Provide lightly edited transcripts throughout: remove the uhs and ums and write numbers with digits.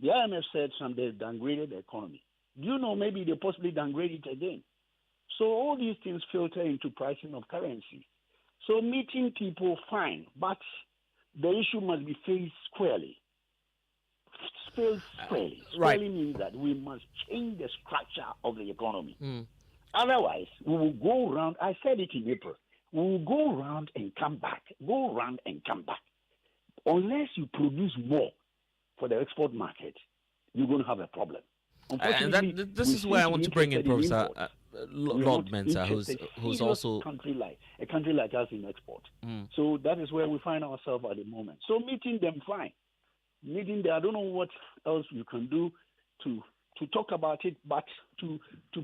The IMF said they downgraded the economy. Do you know maybe they possibly downgrade it again? So all these things filter into pricing of currency. So meeting people, fine, but the issue must be faced squarely. Faced squarely. Right. Squarely means that we must change the structure of the economy. Otherwise, we will go around. I said it in April. We will go around and come back. Go around and come back. Unless you produce more for the export market, you're going to have a problem. And this is where I want to bring in Professor Lord Mensah, who's also a country like us in export. So that is where we find ourselves at the moment. So meeting them, fine. Meeting them, I don't know what else you can do to talk about it, but to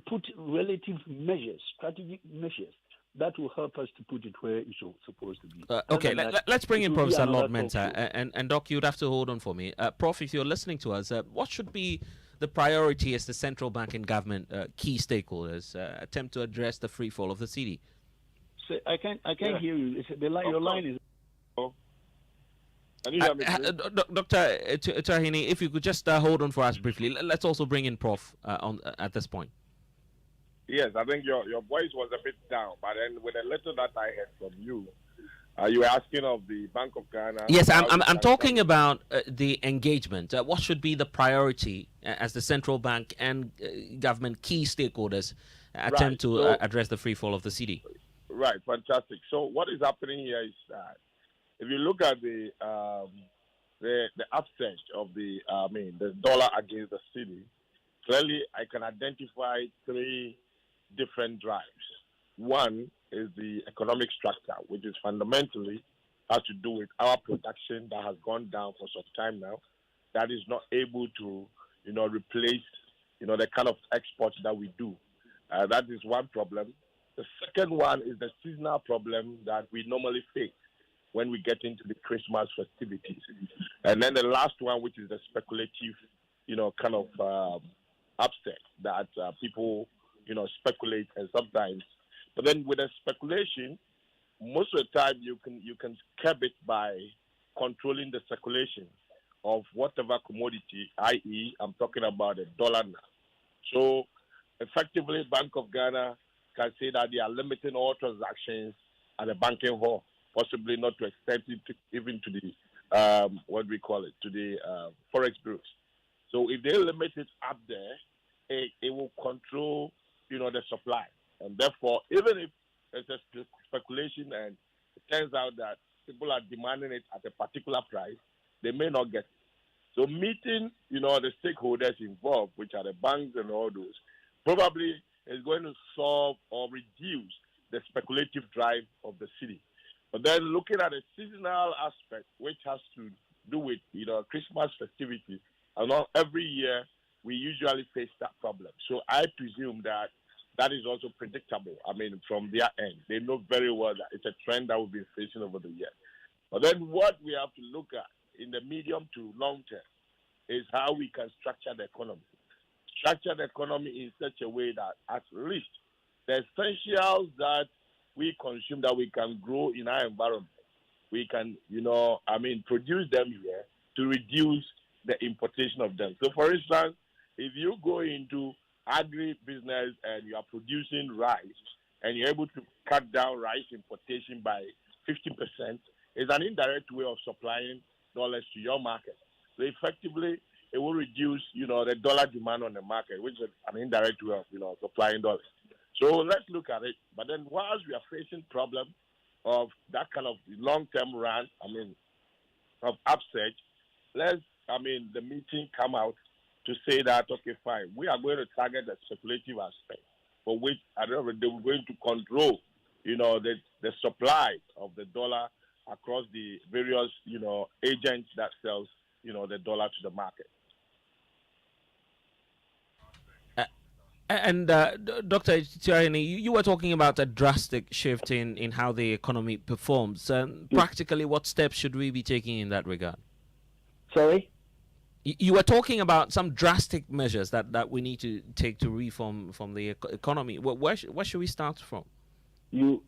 put relative measures, strategic measures that will help us to put it where it's supposed to be. Okay, let's bring in Professor Lord Mensah. And Doc, you'd have to hold on for me. Prof, if you're listening to us, what should be the priority as the central bank and government key stakeholders attempt to address the free fall of the cedi? So I can't hear you. Your line is. Dr. Tahini, if you could just hold on for us briefly. Let's also bring in Prof at this point. Yes, I think your voice was a bit down, but then with a little that I heard from you, you were asking of the Bank of Ghana. Yes, I'm talking about the engagement. What should be the priority as the central bank and government key stakeholders attempt to address the free fall of the cedi? Right, fantastic. So what is happening here is that if you look at the upsurge of the dollar against the cedi, clearly I can identify three different drives. One is the economic structure, which is fundamentally has to do with our production that has gone down for some time now, that is not able to, replace, the kind of exports that we do. That is one problem. The second one is the seasonal problem that we normally face when we get into the Christmas festivities. And then the last one, which is the speculative, kind of upset that people, speculate and sometimes. But then with the speculation, most of the time you can curb it by controlling the circulation of whatever commodity, i.e., I'm talking about the dollar now. So effectively, Bank of Ghana can say that they are limiting all transactions at the banking hall, possibly not to extend it even to the to the forex bureaus. So if they limit it up there, it will control, the supply. And therefore, even if there's a speculation and it turns out that people are demanding it at a particular price, they may not get it. So meeting, the stakeholders involved, which are the banks and all those, probably is going to solve or reduce the speculative drive of the cedi. But then looking at the seasonal aspect, which has to do with, Christmas festivities, and every year we usually face that problem. So I presume that is also predictable. I mean, from their end, they know very well that it's a trend that we've been facing over the years. But then what we have to look at in the medium to long term is how we can structure the economy. Structure the economy in such a way that at least the essentials that we consume, that we can grow in our environment, we can, produce them here to reduce the importation of them. So, for instance, if you go into agri-business and you are producing rice and you're able to cut down rice importation by 50%, it's an indirect way of supplying dollars to your market. So effectively, it will reduce, the dollar demand on the market, which is an indirect way of, supplying dollars. So let's look at it. But then whilst we are facing problem of that kind of long-term run, of upsurge, the meeting come out to say that, okay, fine, we are going to target the speculative aspect, for which at the end of the day, we're going to control, the supply of the dollar across the various, agents that sells, the dollar to the market. And Dr. Tiahini, you were talking about a drastic shift in how the economy performs. Practically, what steps should we be taking in that regard? Sorry? You were talking about some drastic measures that we need to take to reform from the economy. Where should we start from? In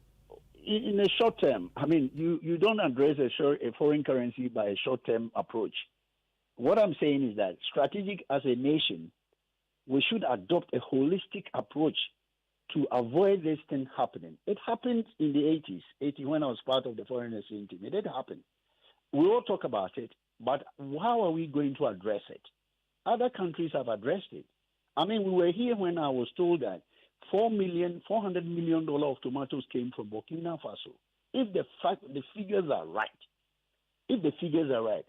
the short term, you don't address a foreign currency by a short-term approach. What I'm saying is that strategic as a nation, we should adopt a holistic approach to avoid this thing happening. It happened in the 80s, when I was part of the foreign exchange team. It did happen. We all talk about it, but how are we going to address it? Other countries have addressed it. I mean, we were here when I was told that $400 million of tomatoes came from Burkina Faso. If the figures are right,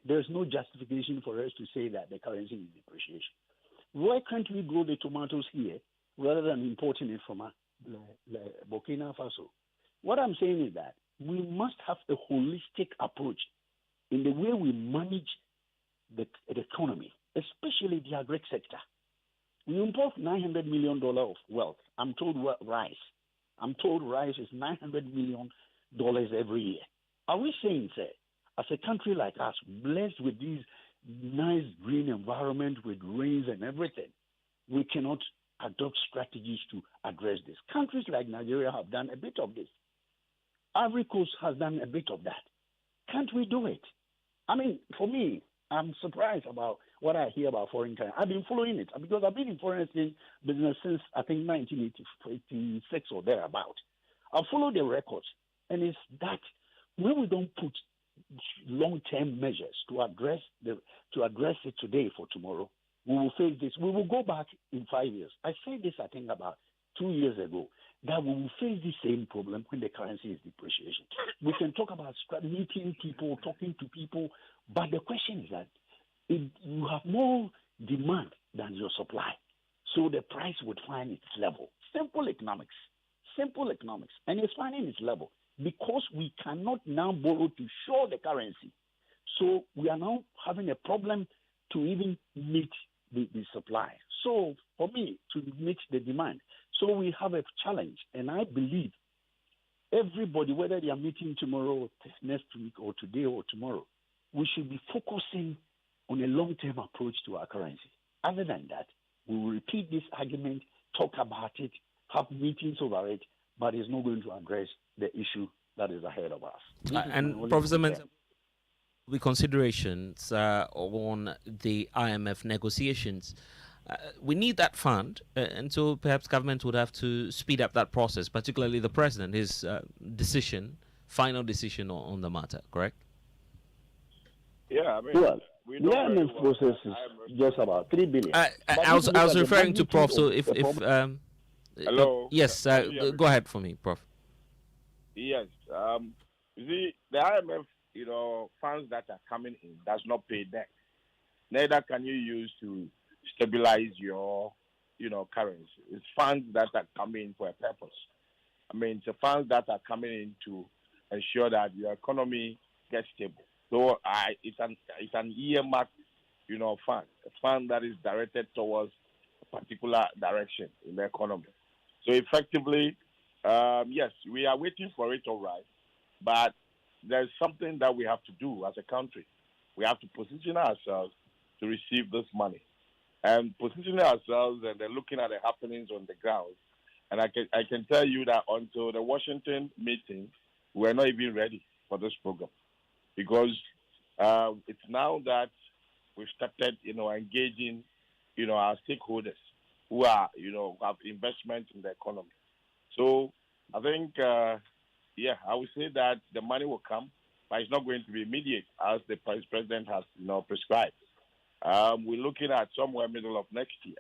there's no justification for us to say that the currency is depreciation. Why can't we grow the tomatoes here rather than importing it from Burkina Faso? What I'm saying is that we must have a holistic approach in the way we manage the economy, especially the agri sector. We import $900 million of wealth. I'm told rice. I'm told rice is $900 million every year. Are we saying, sir, as a country like us, blessed with these nice green environment with rains and everything, we cannot adopt strategies to address this? Countries like Nigeria have done a bit of this. Ivory Coast has done a bit of that. Can't we do it? I mean, for me, I'm surprised about what I hear about foreign currency. I've been following it because I've been in foreign exchange business since, I think, 1986 or thereabout. I've followed the records, and it's that when we don't put long-term measures to address it today for tomorrow, we will face this. We will go back in 5 years. I said this, I think, about 2 years ago, that we will face the same problem when the currency is depreciation. We can talk about meeting people, talking to people, but the question is that you have more demand than your supply, so the price would find its level. Simple economics, and it's finding its level because we cannot now borrow to show the currency. So we are now having a problem to even meet the supply. So for me, to meet the demand. So we have a challenge, and I believe everybody, whether they are meeting tomorrow or next week or today or tomorrow, we should be focusing on a long-term approach to our currency. Other than that, we will repeat this argument, talk about it, have meetings over it, but it's not going to address the issue that is ahead of us. And Professor Mensah, with considerations on the IMF negotiations, we need that fund, and so perhaps government would have to speed up that process, particularly the president, his final decision on the matter, correct? Yeah, I mean, well, the IMF process is just about $3 billion. I was referring to Prof. So if hello, yes, go ahead for me, Prof. Yes, you see, the IMF, funds that are coming in does not pay debt. Neither can you use to stabilize your, currency. It's funds that are coming for a purpose. I mean, it's funds that are coming in to ensure that your economy gets stable. So it's an earmarked, fund, a fund that is directed towards a particular direction in the economy. So effectively, yes, we are waiting for it, all right, but there's something that we have to do as a country. We have to position ourselves to receive this money, and positioning ourselves and then looking at the happenings on the ground. And I can tell you that until the Washington meeting, we're not even ready for this program, because it's now that we've started, engaging, our stakeholders who are, have investment in the economy. So I think, I would say that the money will come, but it's not going to be immediate as the president has, prescribed. We're looking at somewhere middle of next year.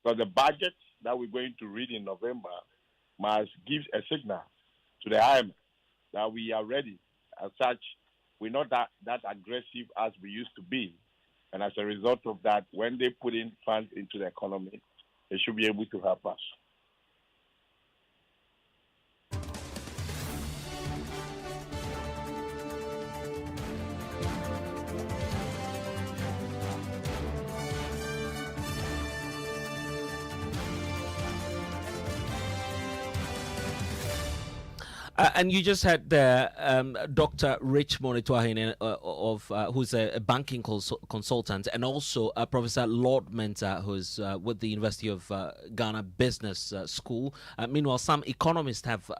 So the budget that we're going to read in November must give a signal to the IMF that we are ready. As such, we're not that aggressive as we used to be. And as a result of that, when they put in funds into the economy, they should be able to help us. And you just had Dr. Rich Monituahine, who's a banking consultant, and also Professor Lord Mensah, who's with the University of Ghana Business School. Meanwhile, some economists have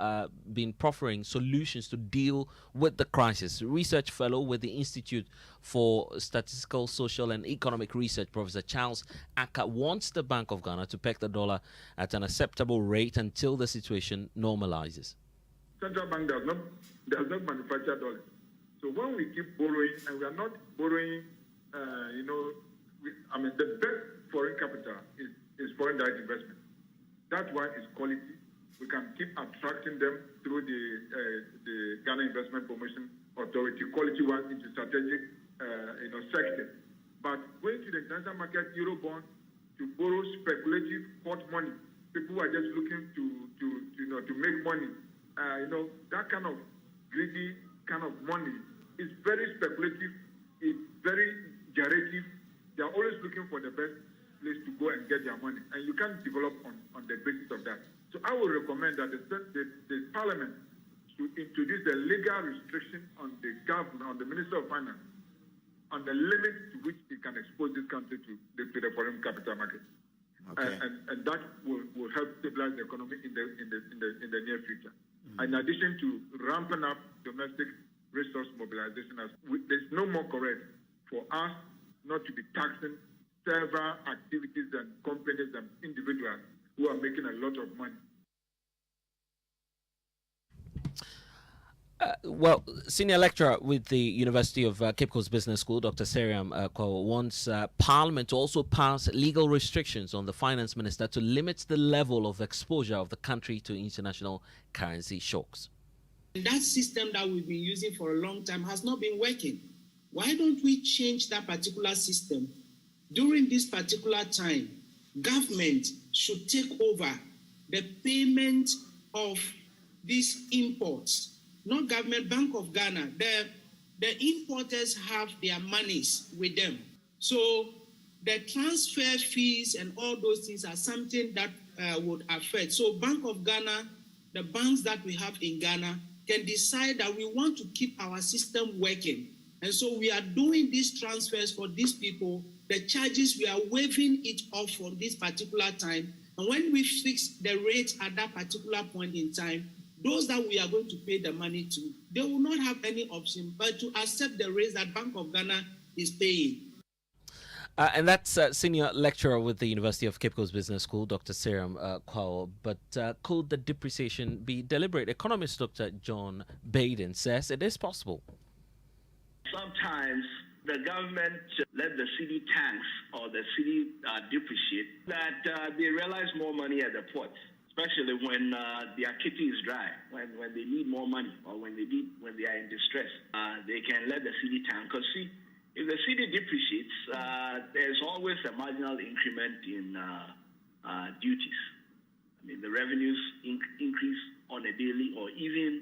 been proffering solutions to deal with the crisis. Research fellow with the Institute for Statistical, Social and Economic Research, Professor Charles Aka, wants the Bank of Ghana to peg the dollar at an acceptable rate until the situation normalizes. Central bank does not manufacture dollars. So when we keep borrowing, and we are not borrowing, the best foreign capital is foreign direct investment. That one is quality. We can keep attracting them through the Ghana Investment Promotion Authority, quality one into strategic, sector. But going to the international market, Eurobond, to borrow speculative hot money, people who are just looking to make money. That kind of greedy kind of money is very speculative, it's very generative. They are always looking for the best place to go and get their money, and you can't develop on the basis of that. So I would recommend that the Parliament should introduce a legal restriction on the government, on the Minister of Finance, on the limit to which it can expose this country to the foreign capital market. Okay. And that will help stabilize the economy in the near future. In addition to ramping up domestic resource mobilization, there's no more correct for us not to be taxing several activities and companies and individuals who are making a lot of money. Senior lecturer with the University of Cape Coast Business School, Dr. Seriam Kwao, wants Parliament to also pass legal restrictions on the finance minister to limit the level of exposure of the country to international currency shocks. That system that we've been using for a long time has not been working. Why don't we change that particular system? During this particular time, government should take over the payment of these imports. Not government, Bank of Ghana. The importers have their monies with them. So the transfer fees and all those things are something that would affect. So Bank of Ghana, the banks that we have in Ghana, can decide that we want to keep our system working. And so we are doing these transfers for these people. The charges, we are waiving it off from this particular time. And when we fix the rate at that particular point in time, those that we are going to pay the money to, they will not have any option but to accept the rates that Bank of Ghana is paying. And that's senior lecturer with the University of Cape Coast Business School, Dr. Seriam Kwao. But could the depreciation be deliberate? Economist Dr. John Baden says it is possible. Sometimes the government let the city tax or the city depreciate, that they realize more money at the port. Especially when their kitty is dry, when they need more money or when they are in distress, they can let the city down. Because see, if the city depreciates, there's always a marginal increment in duties. I mean, the revenues increase on a daily or even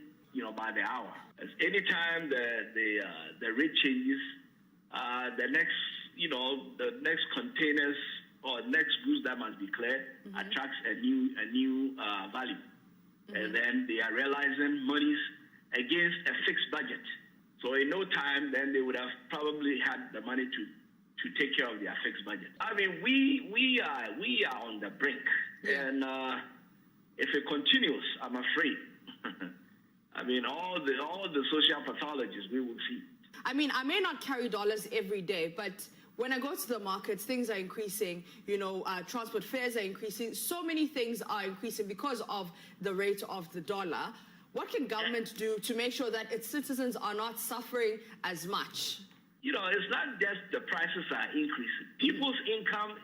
by the hour. As anytime the rate changes, the next containers or next goods that must be cleared attracts a new value. And then they are realizing monies against a fixed budget. So in no time, then they would have probably had the money to take care of their fixed budget. I mean, we are on the brink. And if it continues, I'm afraid, I mean, all the social pathologies we will see. I mean, I may not carry dollars every day, but when I go to the markets, things are increasing, transport fares are increasing. So many things are increasing because of the rate of the dollar. What can government do to make sure that its citizens are not suffering as much? It's not just the prices are increasing. People's income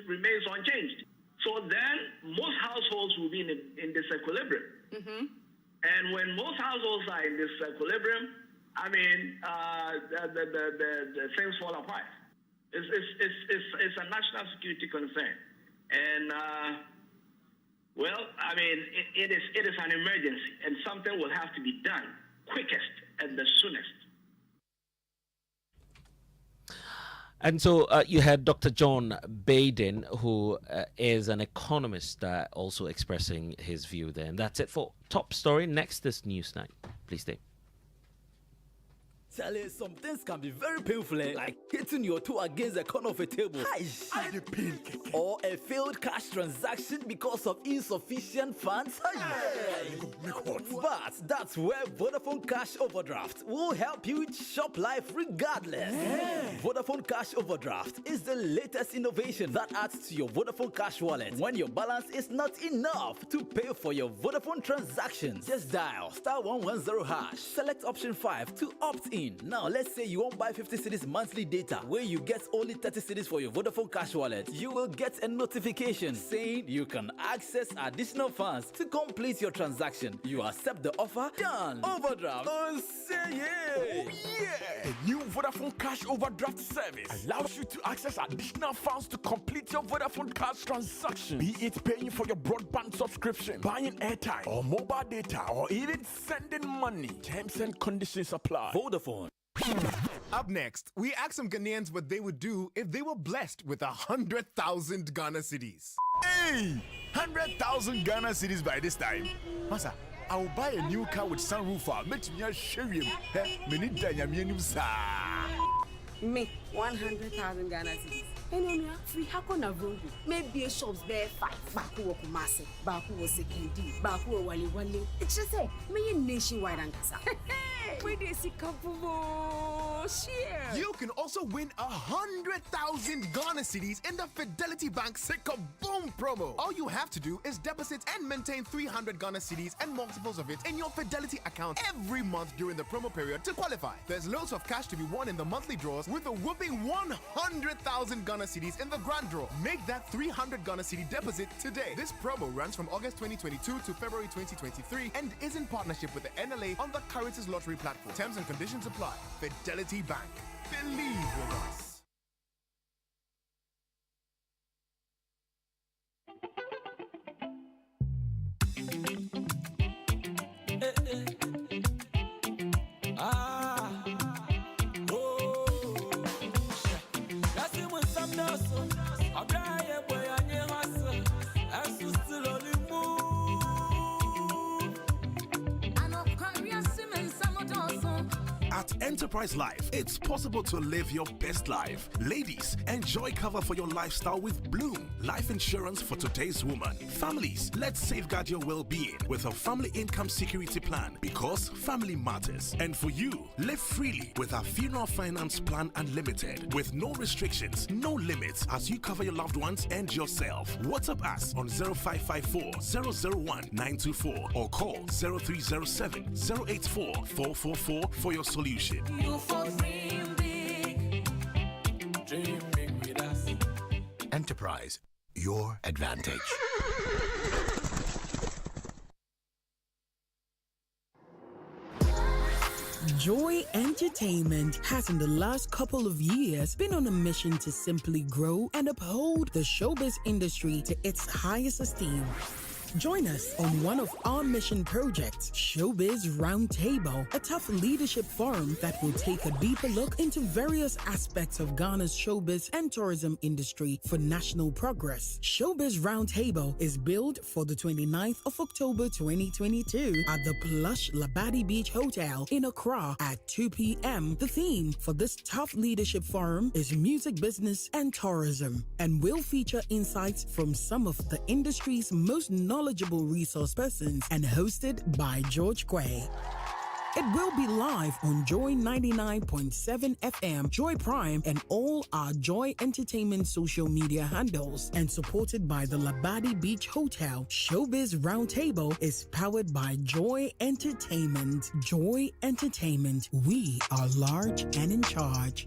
remains unchanged. So then most households will be in disequilibrium. Mm-hmm. And when most households are in disequilibrium, I mean, the things fall apart. It's a national security concern, and I mean, it is an emergency, and something will have to be done quickest and the soonest. And so you had Dr. John Baden, who is an economist, also expressing his view there. And that's it for Top Story. Next is Newsnight. Please stay. Tell you, some things can be very painful, like hitting your toe against the corner of a table. Or a failed cash transaction because of insufficient funds. But that's where Vodafone Cash Overdraft will help you shop life regardless. Vodafone Cash Overdraft is the latest innovation that adds to your Vodafone Cash wallet when your balance is not enough to pay for your Vodafone transactions. Just dial *110#, select option 5 to opt in. Now, let's say you won't buy 50 cedis monthly data, where you get only 30 cedis for your Vodafone Cash wallet. You will get a notification saying you can access additional funds to complete your transaction. You accept the offer, done. Overdraft. Oh, say yeah. Oh, yeah. The new Vodafone Cash Overdraft service allows you to access additional funds to complete your Vodafone Cash transaction. Be it paying for your broadband subscription, buying airtime or mobile data, or even sending money. Terms and conditions apply. Vodafone. Up next, we asked some Ghanaians what they would do if they were blessed with 100,000 Ghana cedis. Hey! 100,000 Ghana cedis by this time. Masa, I will buy a new car with sunroof. Make me a shame. Me, 100,000 Ghana cedis. And on your free Hakona Vungu, maybe a shop's bare 5. Baku Kumase, Baku was Cedi, Baku Wali. It's just say, me nationwide and Kasa. We did see couple share. You can also win 100,000 Ghana cedis in the Fidelity Bank Sika Boom promo. All you have to do is deposit and maintain 300 Ghana cedis and multiples of it in your Fidelity account every month during the promo period to qualify. There's loads of cash to be won in the monthly draws with a whooping 100,000 Ghana cedis in the grand draw. Make that 300 Ghana cedi deposit today. This promo runs from August 2022 to February 2023 and is in partnership with the NLA on the Currencies Lottery platform. Terms and conditions apply. Fidelity Bank. Believe with us. At Enterprise Life, it's possible to live your best life. Ladies, enjoy cover for your lifestyle with Bloom. Life insurance for today's woman. Families, let's safeguard your well-being with a family income security plan, because family matters. And for you, live freely with our Funeral Finance Plan Unlimited, with no restrictions, no limits, as you cover your loved ones and yourself. WhatsApp us on 0554 001 924 or call 0307 084 444 for your solution. You for dream big with us. Enterprise, your advantage. Joy Entertainment has in the last couple of years been on a mission to simply grow and uphold the showbiz industry to its highest esteem. Join us on one of our mission projects, Showbiz Roundtable, a tough leadership forum that will take a deeper look into various aspects of Ghana's showbiz and tourism industry for national progress. Showbiz Roundtable is billed for the 29th of October 2022 at the plush Labadi Beach Hotel in Accra at 2 p.m. The theme for this tough leadership forum is music business and tourism, and will feature insights from some of the industry's most knowledgeable resource persons, and hosted by George Quay. It will be live on Joy 99.7 FM, Joy Prime, and all our Joy Entertainment social media handles, and supported by the Labadi Beach Hotel. Showbiz Roundtable is powered by Joy Entertainment. Joy Entertainment, we are large and in charge.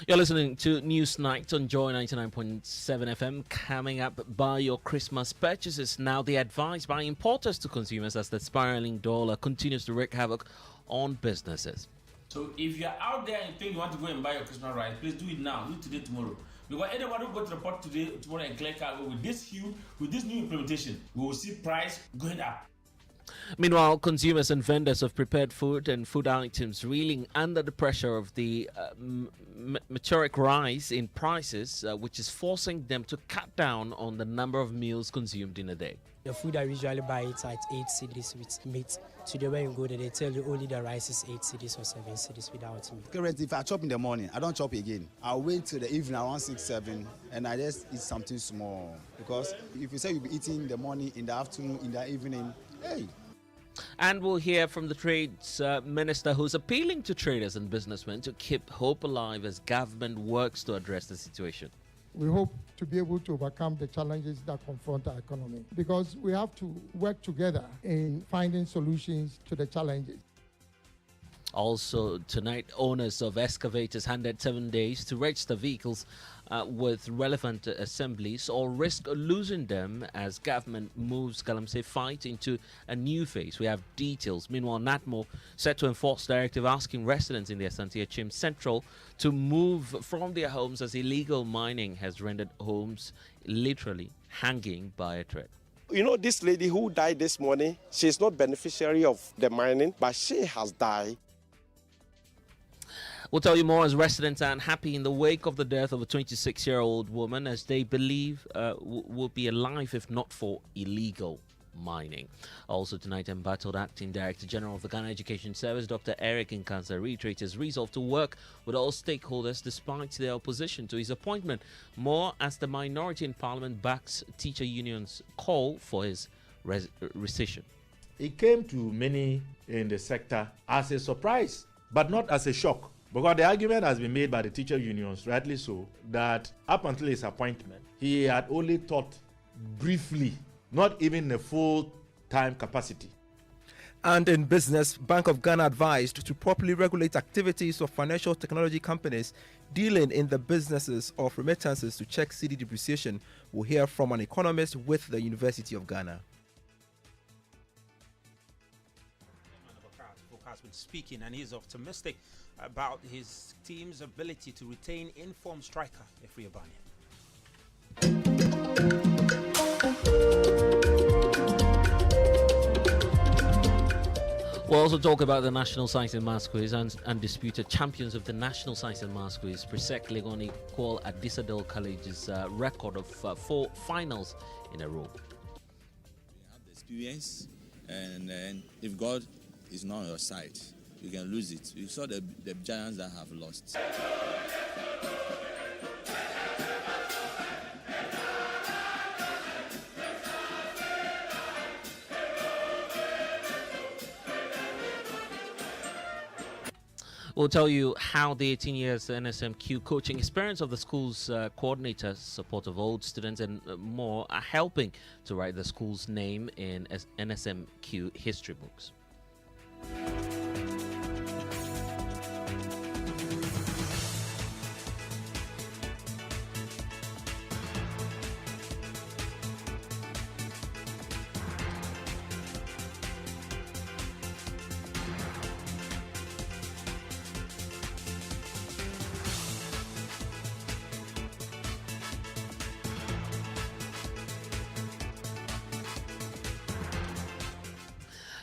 You're listening to News Night on Joy 99.7 FM. Coming up, buy your Christmas purchases. Now, the advice by importers to consumers as the spiraling dollar continues to wreak havoc on businesses. So if you're out there and think you want to go and buy your Christmas rice, please do it now. Do it today, tomorrow. Because anyone who go to the port today, tomorrow and clear cargo with this new implementation, we will see price going up. Meanwhile, consumers and vendors of prepared food and food items reeling under the pressure of the meteoric rise in prices, which is forcing them to cut down on the number of meals consumed in a day. The food I usually buy it at 8 cedis with meat. Today when you go there, they tell you only the rice is 8 cedis or 7 cedis without meat. Currently, if I chop in the morning, I don't chop again. I'll wait till the evening around 6, 7, and I just eat something small. Because if you say you'll be eating in the morning, in the afternoon, in the evening, hey. And we'll hear from the Trades Minister, who's appealing to traders and businessmen to keep hope alive as government works to address the situation. We hope to be able to overcome the challenges that confront our economy, because we have to work together in finding solutions to the challenges. Also tonight, owners of excavators handed 7 days to register vehicles with relevant assemblies or risk losing them as government moves Galamsey fight into a new phase. We have details. Meanwhile, NATMO set to enforce directive asking residents in the Asante Achim Central to move from their homes as illegal mining has rendered homes literally hanging by a thread. You know, this lady who died this morning, she's not beneficiary of the mining, but she has died. We'll tell you more as residents are unhappy in the wake of the death of a 26-year-old woman as they believe will be alive if not for illegal mining. Also tonight, embattled Acting Director General of the Ghana Education Service, Dr. Eric Nkansa, reiterates his resolve to work with all stakeholders despite their opposition to his appointment. More as the minority in Parliament backs teacher unions' call for his rescission. It came to many in the sector as a surprise, but not as a shock. Because the argument has been made by the teacher unions, rightly so, that up until his appointment, he had only taught briefly, not even a full-time capacity. And in business, Bank of Ghana advised to properly regulate activities of financial technology companies dealing in the businesses of remittances to check Cedi depreciation. We'll hear from an economist with the University of Ghana. Has been speaking, and he's optimistic about his team's ability to retain informed striker Efri Abani. We'll also talk about the National Science and Maths Quiz and undisputed champions of the National Science and Maths Quiz. Presec Legoni equal at Disadel College's record of 4 finals in a row. We have the experience, and if God is not on your side, you can lose it. You saw the giants that have lost. We'll tell you how the 18 years NSMQ coaching experience of the school's coordinator, support of old students and more are helping to write the school's name in NSMQ history books.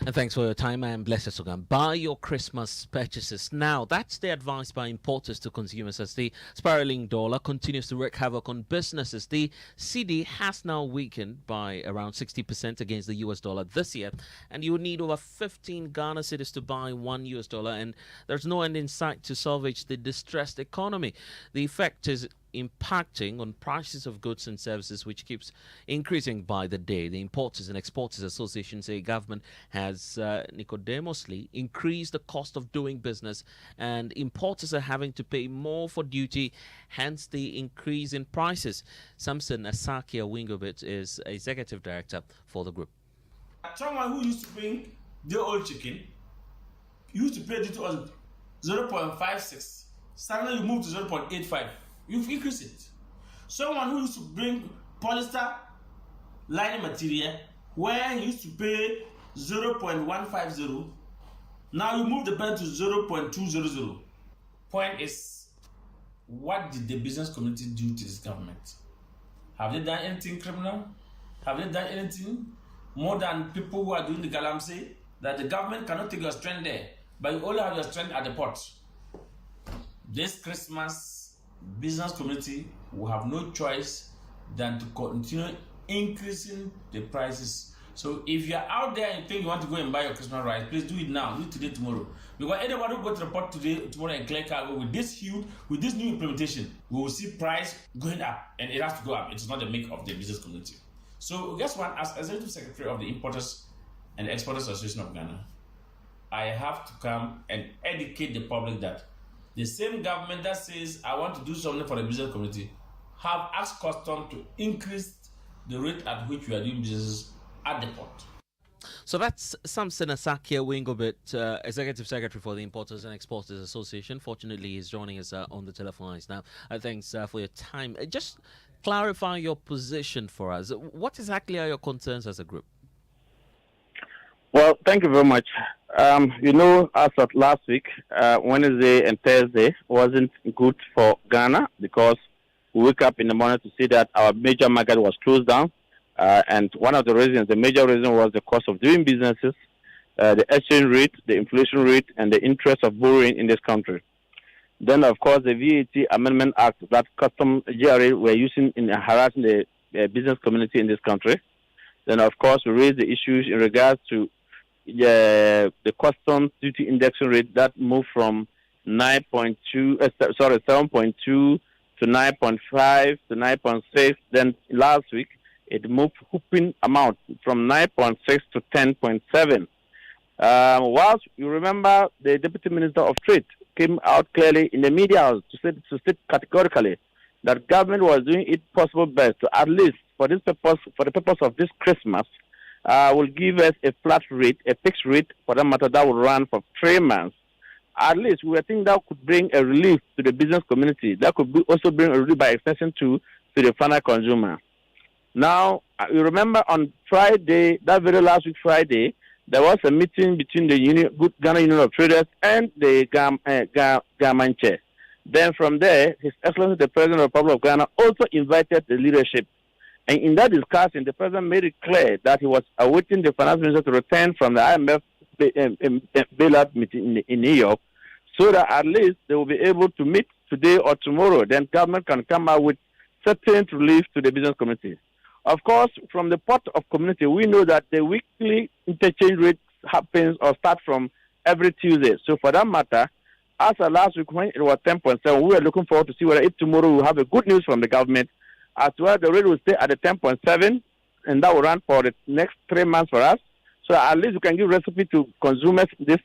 And thanks for your time. I am Blessed Sogah. Buy your Christmas purchases now. That's the advice by importers to consumers as the spiraling dollar continues to wreak havoc on businesses. The Cedi has now weakened by around 60% against the US dollar this year, and you need over 15 Ghana cedis to buy $1, and there's no end in sight to salvage the distressed economy. The effect is impacting on prices of goods and services, which keeps increasing by the day. The Importers and Exporters Association say government has nicodemously increased the cost of doing business, and importers are having to pay more for duty, hence the increase in prices. Samson Asakia Wingobit is executive director for the group. Someone who used to bring the old chicken used to pay it to us 0.56 suddenly you move to 0.85. You've increased it. Someone who used to bring polyester lining material where he used to pay 0.150, now you move the pen to 0.200. Point is, what did the business community do to this government? Have they done anything criminal? Have they done anything more than people who are doing the galamsey? That the government cannot take your strength there, but you only have your strength at the port. This Christmas, business community will have no choice than to continue increasing the prices. So if you're out there and you think you want to go and buy your Christmas rice, please do it now, do it today, tomorrow. Because anyone who go to the port today, tomorrow and clear cargo with this new implementation, we will see price going up, and it has to go up. It's not the make of the business community. So guess what? As Executive Secretary of the Importers and Exporters Association of Ghana, I have to come and educate the public that the same government that says I want to do something for the business community have asked custom to increase the rate at which we are doing businesses at the port. So that's Samson Asakia Wingobit, Executive Secretary for the Importers and Exporters Association. Fortunately, he's joining us on the telephone lines now. Thanks for your time. Just clarify your position for us. What exactly are your concerns as a group? Well, thank you very much. As of last week, Wednesday and Thursday wasn't good for Ghana because we wake up in the morning to see that our major market was closed down. And one of the major reason was the cost of doing businesses, the exchange rate, the inflation rate, and the interest of borrowing in this country. Then, of course, the VAT Amendment Act that custom GRA were using in harassing the business community in this country. Then, of course, we raised the issues in regards to the customs duty indexing rate that moved from 7.2 to 9.5 to 9.6. Then last week, it moved whooping amount from 9.6 to 10.7. Whilst you remember, the Deputy Minister of Trade came out clearly in the media to state categorically that government was doing its possible best to, at least for the purpose of this Christmas, will give us a flat rate, a fixed rate for that matter that will run for 3 months. At least we think that could bring a relief to the business community. That could also bring a relief by extension to the final consumer. Now, you remember on Friday, that very last week Friday, there was a meeting between the Ghana Union of Traders and the Gamanche. Then from there, His Excellency the President of the Republic of Ghana also invited the leadership. And in that discussion, the President made it clear that he was awaiting the Finance Minister to return from the IMF bailout meeting in New York, so that at least they will be able to meet today or tomorrow. Then government can come out with certain relief to the business community. Of course, from the part of community, we know that the weekly interchange rate happens or starts from every Tuesday. So for that matter, as of last week when it was 10.7, we are looking forward to see whether if tomorrow we will have a good news from the government as well. The rate will stay at the 10.7, and that will run for the next 3 months for us. So at least we can give recipe to consumers this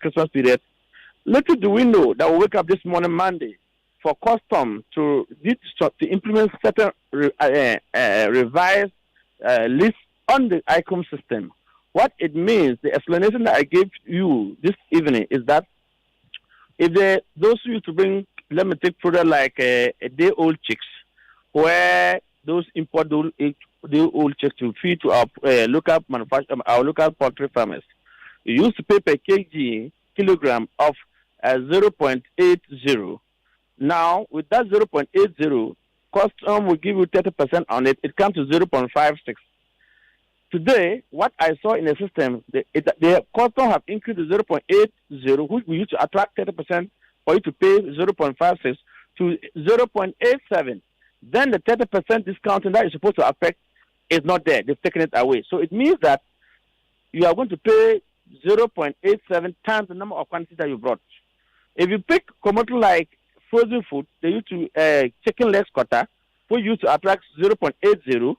Christmas period. Little do we know that we wake up this morning, Monday, for custom to implement certain revised list on the ICOM system. What it means, the explanation that I gave you this evening is that if those who used to bring, let me take product like a day-old chicks, where those import day-old chicks to feed to our local our local poultry farmers, you used to pay per kilogram of 0.80. Now, with that 0.80, custom will give you 30% on it. It comes to 0.56. Today, what I saw in the system, the custom have increased to 0.80, which we used to attract 30% for you to pay 0.56 to 0.87. Then the 30% discounting that is supposed to affect is not there. They've taken it away. So it means that you are going to pay 0.87 times the number of quantities that you brought. If you pick commodity like frozen food, they used to chicken legs quarter, which used to attract 0.80.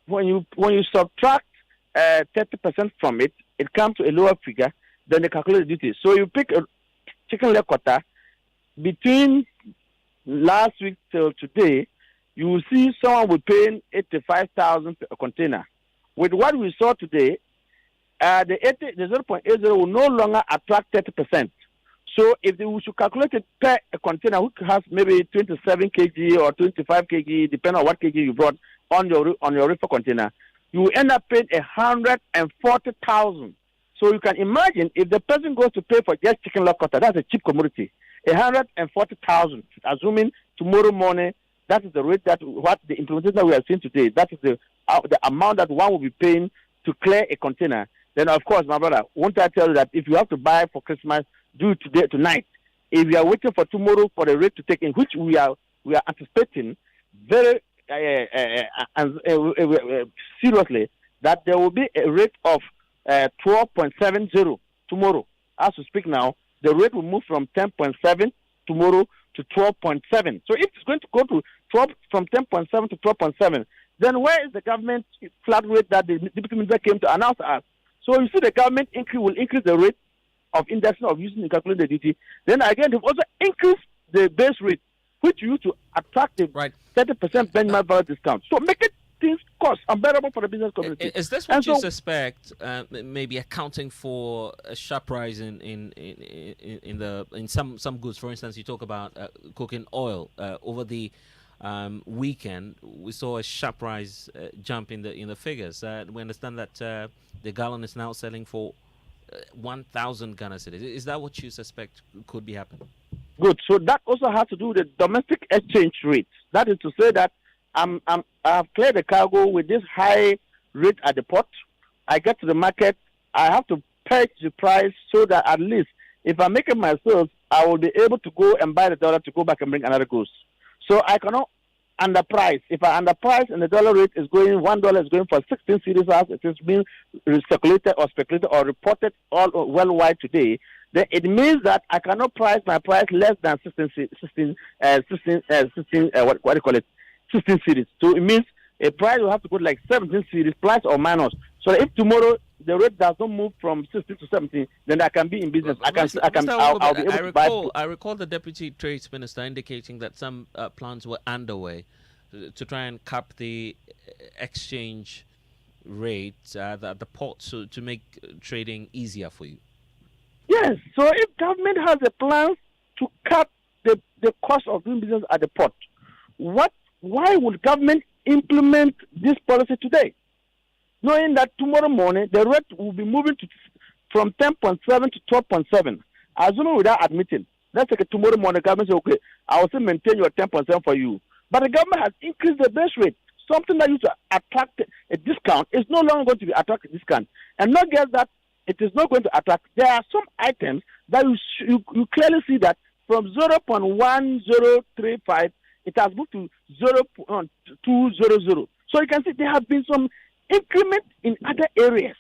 When you subtract 30% from it, it comes to a lower figure than the calculated duty. So you pick a chicken leg quarter, between last week till today, you will see someone will pay 85,000 per container. With what we saw today, the 0.80 will no longer attract 30%. So if we should calculate it per a container which has maybe 27 kg or 25 kg, depending on what kg you brought on your reefer container, you will end up paying 140,000. So you can imagine if the person goes to pay for just chicken lockota, that's a cheap commodity, 140,000. Assuming tomorrow morning, that is the rate that what the implementation that we are seeing today. That is the amount that one will be paying to clear a container. Then of course, my brother, won't I tell you that if you have to buy for Christmas, do it today tonight. If you are waiting for tomorrow for the rate to take in, which we are anticipating very seriously, that there will be a rate of 12.70 tomorrow. As we speak now, the rate will move from 10.7 tomorrow to 12.7. So if it's going to go to 12 from 10.7 to 12.7, then where is the government flat rate that the deputy minister came to announce us? So you see, the government will increase the rate of indexing of using to calculate the duty. Then again, they've also increased the base rate, which you to attract the 30% benchmark value discount. So make it things cost unbearable for the business community. Is this what you suspect? Maybe accounting for a sharp rise in some goods. For instance, you talk about cooking oil over the weekend. We saw a sharp rise jump in the figures. We understand that the gallon is now selling for 1,000 Ghana cedis. Is that what you suspect could be happening? Good. So that also has to do with the domestic exchange rate. That is to say that I have cleared the cargo with this high rate at the port. I get to the market, I have to purchase the price so that at least if I'm making my sales, I will be able to go and buy the dollar to go back and bring another goods. So I cannot underprice. If I underprice and the dollar rate is going, $1 is going for 16 cedis as it is being circulated or speculated or reported all worldwide today, then it means that I cannot price my price less than 16 cedis. So it means a price will have to go like 17 cedis plus or minus. So if tomorrow the rate does not move from 16 to 17, then I can be in business. I'll be able to buy. I recall the Deputy Trade Minister indicating that some plans were underway to try and cap the exchange rate at the port to make trading easier for you. Yes. So if government has a plan to cut the cost of doing business at the port, why would government implement this policy today, knowing that tomorrow morning the rate will be moving from 10.7 to 12.7, assuming without admitting. Let's say tomorrow morning the government says, okay, I will still maintain your 10.7 for you. But the government has increased the base rate. Something that used to attract a discount is no longer going to be attract a discount. And not just that, it is not going to attract. There are some items that you clearly see that from 0.1035, it has moved to 0.200. So you can see there have been some increment in other areas.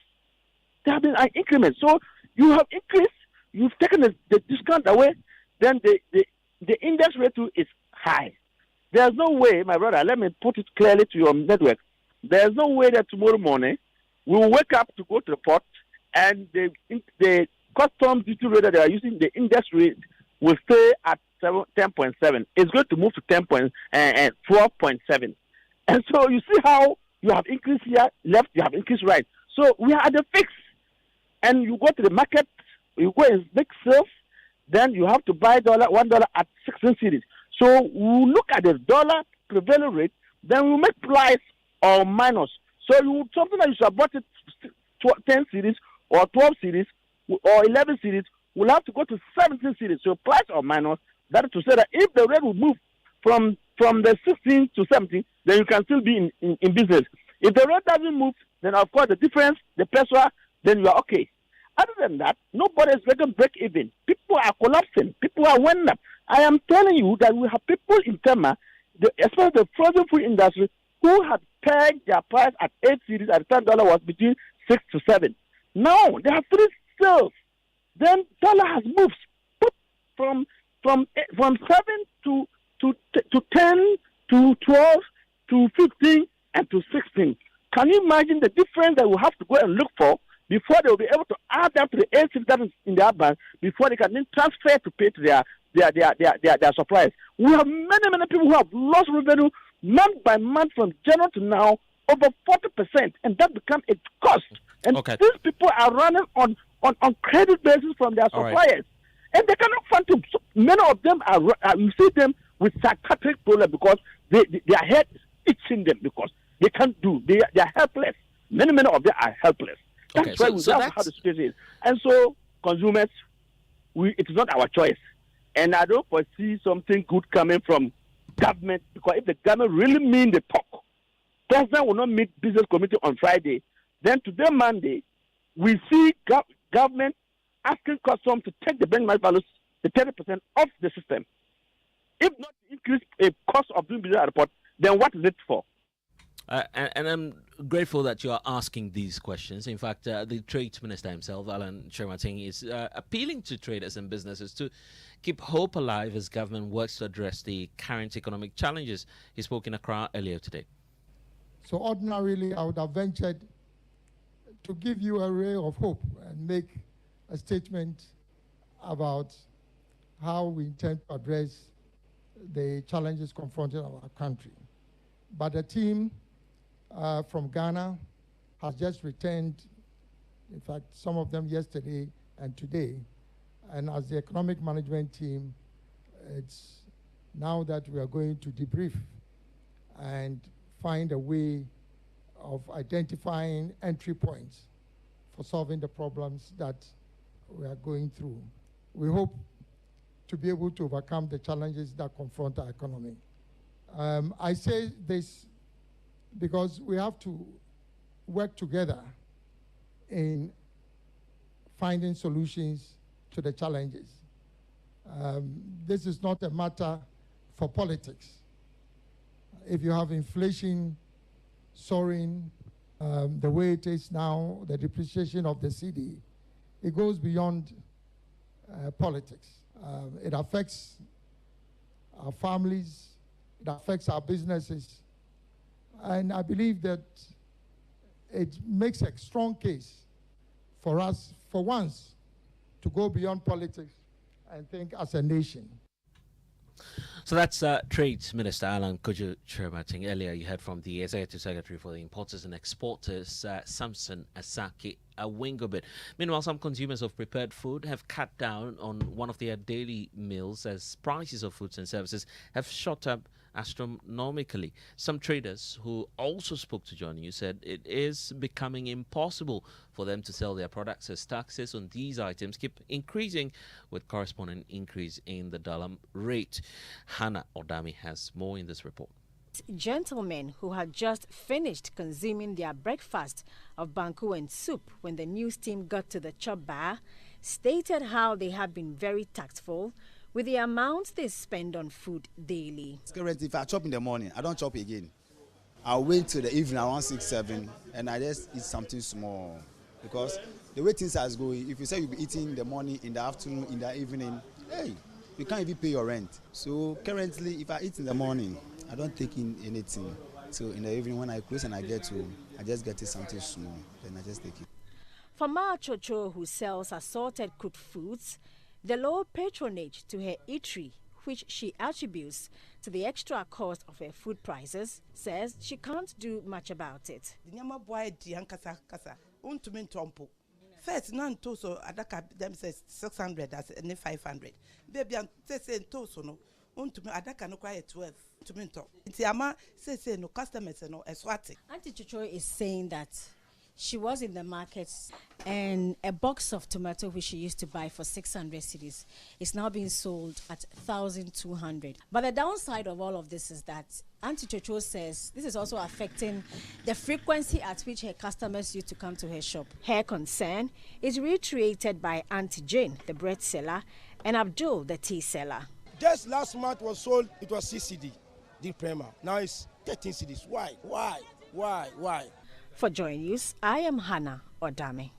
There have been an increment. So you have increased, you've taken the discount away, then the index rate is high. There's no way, my brother, let me put it clearly to your network. There's no way that tomorrow morning we will wake up to go to the port and the customs duty rate that they are using, the index rate will stay at 10.7. It's going to move to 12.7. And so you see how you have increased here, left, you have increased right. So we are at the fix. And you go to the market, you go and make sales, then you have to buy $1 at 16 cedis. So we look at the dollar prevailing rate, then we make price or minus. So something that you should have bought it 10 cedis or 12 cedis or 11 cedis will have to go to 17 cedis. So plus or minus, that is to say that if the rate will move from the 16 to 17, then you can still be in business. If the rate doesn't move, then of course the difference, the pressure, then you are okay. Other than that, nobody is going to break even. People are collapsing. People are winding up. I am telling you that we have people in Tema, especially the frozen food industry, who had pegged their price at 8 cedis at the time $1 was between 6 to 7. Now they have 3 sales. Then dollar has moved from 7 to 10 to 12 to 15 and to 16. Can you imagine the difference that we have to go and look for before they will be able to add that to the 8 cedis that is in their bank before they can then transfer to pay to their suppliers? We have many people who have lost revenue month by month from January to now, over 40%, and that becomes a cost. And these people are running on credit basis from their suppliers. and they cannot fund them. So many of them you see them with psychiatric problem because their head is itching them because they can't do. They are helpless. Many of them are helpless. That's why that's how the situation is. And so consumers, it is not our choice. And I don't foresee something good coming from government, because if the government really mean the talk, president will not meet business committee on Friday. Then today, Monday, we see government asking customs to take the benchmark values, the 30% off the system. If not increase a cost of doing business at the port, then what is it for? And I'm grateful that you are asking these questions. In fact, the Trade Minister himself, Alan Shermating, is appealing to traders and businesses to keep hope alive as government works to address the current economic challenges. He spoke in Accra earlier today. So ordinarily, I would have ventured to give you a ray of hope and make a statement about how we intend to address the challenges confronting our country. But the team from Ghana has just returned, in fact, some of them yesterday and today. And as the economic management team, it's now that we are going to debrief and find a way of identifying entry points for solving the problems that we are going through. We hope to be able to overcome the challenges that confront our economy. I say this because we have to work together in finding solutions to the challenges. This is not a matter for politics. If you have inflation soaring the way it is now, the depreciation of the Cedi, it goes beyond politics. It affects our families, it affects our businesses, and I believe that it makes a strong case for us, for once, to go beyond politics and think as a nation. So that's Trade Minister Alan Kojo Shermating. Earlier you heard from the Executive Secretary for the Importers and Exporters, Samson Asaki Awingobit. Meanwhile, some consumers of prepared food have cut down on one of their daily meals as prices of foods and services have shot up astronomically. Some traders who also spoke to John News said it is becoming impossible for them to sell their products as taxes on these items keep increasing with corresponding increase in the dollar rate. Hannah Odami has more in this report. Gentlemen who had just finished consuming their breakfast of banku and soup when the news team got to the chop bar stated how they have been very tactful with the amounts they spend on food daily. Currently, if I chop in the morning, I don't chop again. I'll wait till the evening around 6, 7, and I just eat something small. Because the way things are going, if you say you'll be eating in the morning, in the afternoon, in the evening, hey, you can't even pay your rent. So currently, if I eat in the morning, I don't take in anything. So in the evening when I close and I get home, I just get something small, then I just take it. For Ma Chocho, who sells assorted cooked foods, the low patronage to her eatery, which she attributes to the extra cost of her food prices, says she can't do much about it. First, none to so adaka them says 600 as any 500. Baby, I'm saying to so no. To me, adaka no quiet 12 to me talk. It's ama say no customers no eswati. Auntie Chucho is saying that she was in the market and a box of tomato which she used to buy for 600 cedis is now being sold at 1,200. But the downside of all of this is that Auntie Chocho says this is also affecting the frequency at which her customers used to come to her shop. Her concern is reiterated by Auntie Jane, the bread seller, and Abdul, the tea seller. Just last month was sold, it was 6 cedi, the Prema. Now it's 13 cedis. Why? For Joy News, I am Hannah Odame.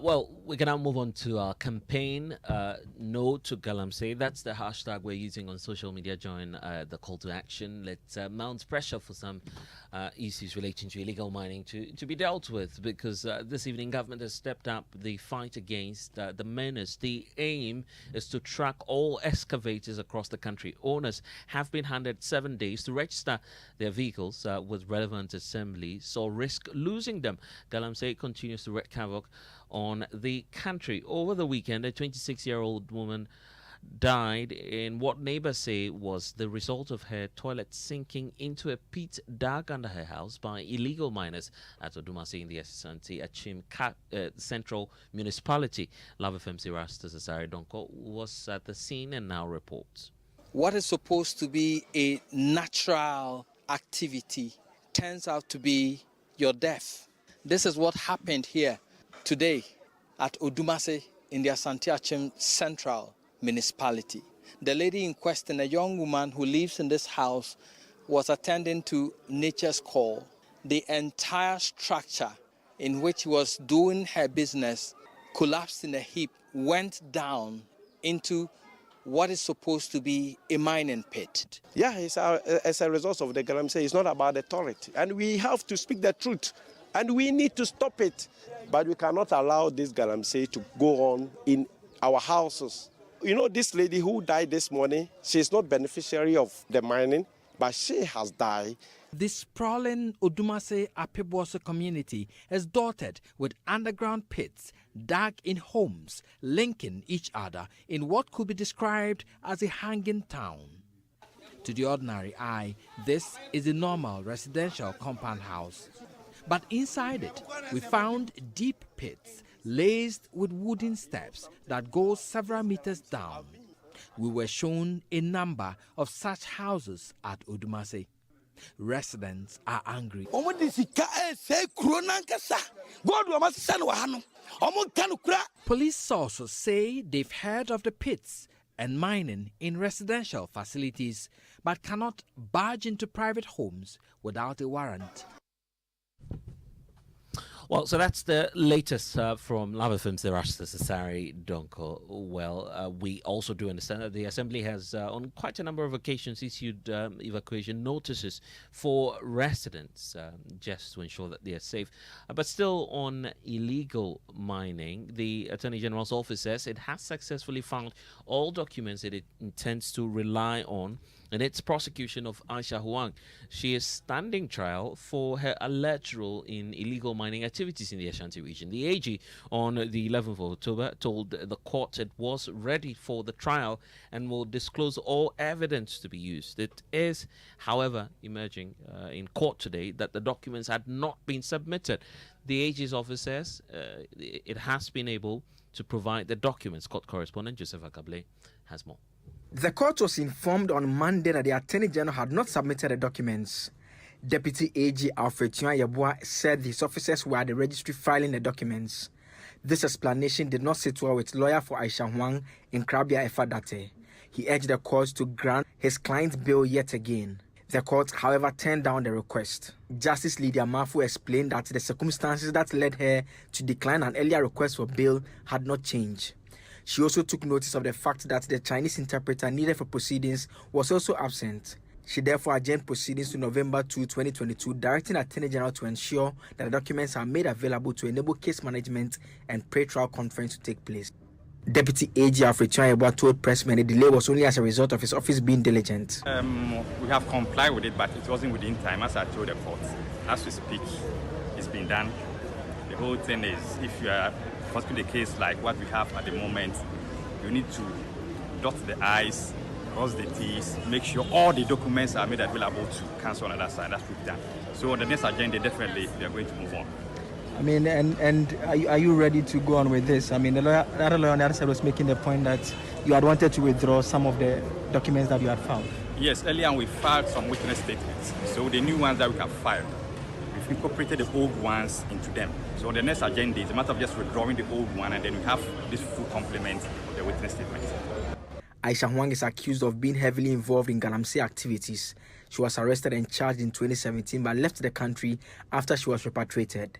Well, we can now move on to our campaign, No to Galamsey. That's the hashtag we're using on social media. Join the call to action. Let's mount pressure for some issues relating to illegal mining to be dealt with, because this evening government has stepped up the fight against the menace. The aim is to track all excavators across the country. Owners have been handed 7 days to register their vehicles with relevant assemblies or risk losing them. Galamsey continues to wreak havoc on the country. Over the weekend, a 26-year-old woman died in what neighbors say was the result of her toilet sinking into a pit dug under her house by illegal miners at Odumase in the Asante Achim Central Municipality. Love FM's Erastus Asari Donko was at the scene and now reports. What is supposed to be a natural activity turns out to be your death. This is what happened here today at Odumase in the Asante Achim Central Municipality. The lady in question, a young woman who lives in this house, was attending to nature's call. The entire structure in which she was doing her business collapsed in a heap, went down into what is supposed to be a mining pit. Yeah, as a result of the galamsey, it's not about the authority. And we have to speak the truth. And we need to stop it. But we cannot allow this galamsey to go on in our houses. You know, this lady who died this morning, she's not beneficiary of the mining, but she has died. The sprawling Odumase Apeboso community is dotted with underground pits dug in homes, linking each other in what could be described as a hanging town. To the ordinary eye, this is a normal residential compound house. But inside it, we found deep pits laced with wooden steps that go several meters down. We were shown a number of such houses at Odumase. Residents are angry. Police sources say they've heard of the pits and mining in residential facilities, but cannot barge into private homes without a warrant. Well, so that's the latest from Lava Films, the Rasta Sasari Donko. Well, we also do understand that the Assembly has, on quite a number of occasions, issued evacuation notices for residents, just to ensure that they are safe. But still on illegal mining, the Attorney General's office says it has successfully found all documents that it intends to rely on in its prosecution of Aisha Huang. She is standing trial for her alleged role in illegal mining activities in the Ashanti region. The AG on the 11th of October told the court it was ready for the trial and will disclose all evidence to be used. It is, however, emerging in court today that the documents had not been submitted. The AG's office says it has been able to provide the documents. Court correspondent Joseph Akable has more. The court was informed on Monday that the Attorney General had not submitted the documents. Deputy AG Alfred Yeboah said his officers were at the registry filing the documents. This explanation did not sit well with lawyer for Aisha Huang in Krabia Efadate. He urged the court to grant his client's bail yet again. The court, however, turned down the request. Justice Lydia Mafu explained that the circumstances that led her to decline an earlier request for bail had not changed. She also took notice of the fact that the Chinese interpreter needed for proceedings was also absent. She therefore adjourned proceedings to November 2, 2022, directing Attorney General to ensure that the documents are made available to enable case management and pre-trial conference to take place. Deputy AG Alfred Yeboah told pressmen the delay was only as a result of his office being diligent. We have complied with it, but it wasn't within time, as I told the court. As we speak, it's been done. The whole thing is, if you are prosecuting the case like what we have at the moment, you need to dot the I's, cross the T's, make sure all the documents are made available to counsel on the other side. That's what we've done. So on the next agenda, definitely we are going to move on. I mean, and are you ready to go on with this? I mean, the other lawyer on the other side was making the point that you had wanted to withdraw some of the documents that you had found. Yes, earlier we filed some witness statements. So the new ones that we have filed, we've incorporated the old ones into them. So on the next agenda, it's a matter of just withdrawing the old one, and then we have this full complement of the witness statement. Aisha Huang is accused of being heavily involved in galamsey activities. She was arrested and charged in 2017 but left the country after she was repatriated.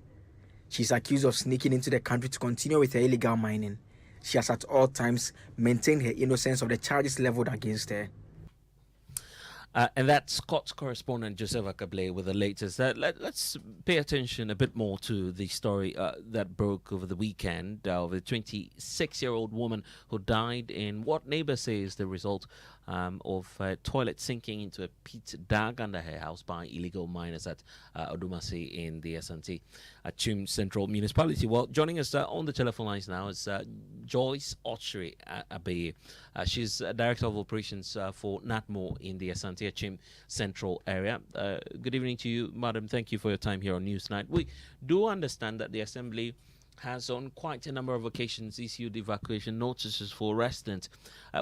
She is accused of sneaking into the country to continue with her illegal mining. She has at all times maintained her innocence of the charges leveled against her. And that's Scott's correspondent Joseph Akable with the latest. Let's pay attention a bit more to the story that broke over the weekend of a 26-year-old woman who died in what neighbors say is the result of a toilet sinking into a pit dug under her house by illegal miners at Odumasi in the Asante Achim Central Municipality. Well, joining us on the telephone lines now is Joyce Ochre Abe. She's Director of Operations for NATMO in the Asante Achim Central area. Good evening to you, madam. Thank you for your time here on Newsnight. We do understand that the Assembly has on quite a number of occasions issued evacuation notices for residents.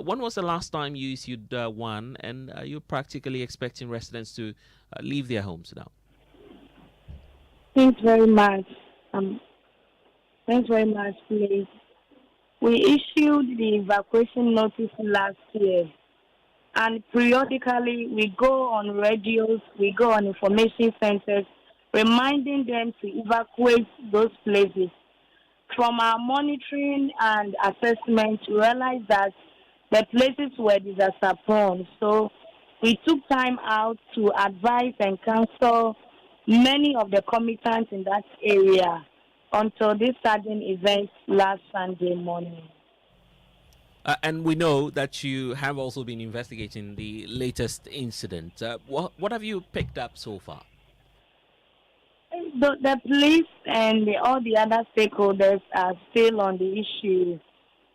When was the last time you issued one, and are you practically expecting residents to leave their homes now? Thanks very much. Please. We issued the evacuation notice last year, and periodically we go on radios, we go on information centers, reminding them to evacuate those places. From our monitoring and assessment, we realized that the places were disaster prone. So we took time out to advise and counsel many of the commitants in that area until this sudden event last Sunday morning. And we know that you have also been investigating the latest incident. What have you picked up so far? The police and all the other stakeholders are still on the issue.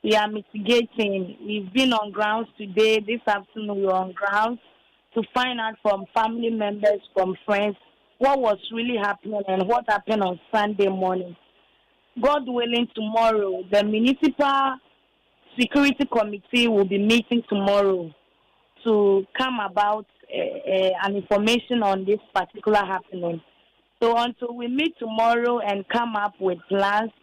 We are mitigating. We've been on grounds today. This afternoon we were on grounds to find out from family members, from friends, what was really happening and what happened on Sunday morning. God willing, tomorrow, the municipal security committee will be meeting tomorrow to come about an information on this particular happening. So until we meet tomorrow and come up with plans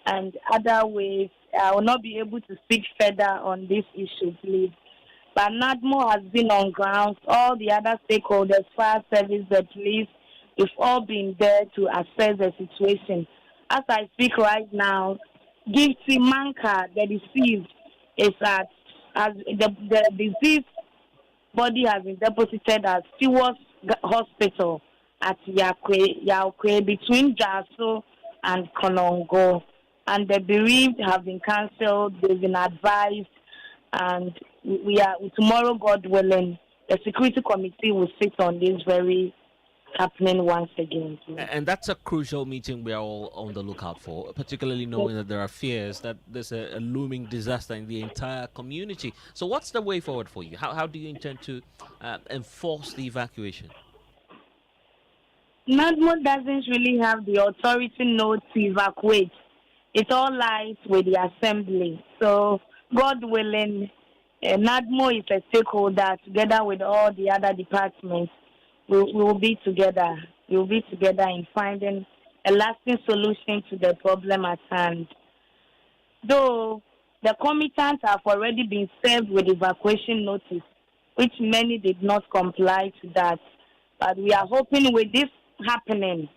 and other ways, I will not be able to speak further on this issue, please. But NADMO has been on ground. All the other stakeholders, fire service, the police, we've all been there to assess the situation. As I speak right now, Gifty Manka, the deceased, is at the deceased body has been deposited at Stewart's Hospital at Yaukwe between Jaso and Konongo. And the bereaved have been cancelled, they've been advised, and we are tomorrow, God willing, the security committee will sit on this very happening once again. And that's a crucial meeting we are all on the lookout for, particularly knowing that there are fears that there's a looming disaster in the entire community. So what's the way forward for you? How do you intend to enforce the evacuation? NADMO doesn't really have the authority note to evacuate. It all lies with the assembly. So, God willing, NADMO is a stakeholder together with all the other departments. We will be together. We will be together in finding a lasting solution to the problem at hand. Though the commitants have already been served with evacuation notice, which many did not comply to that. But we are hoping with this happening,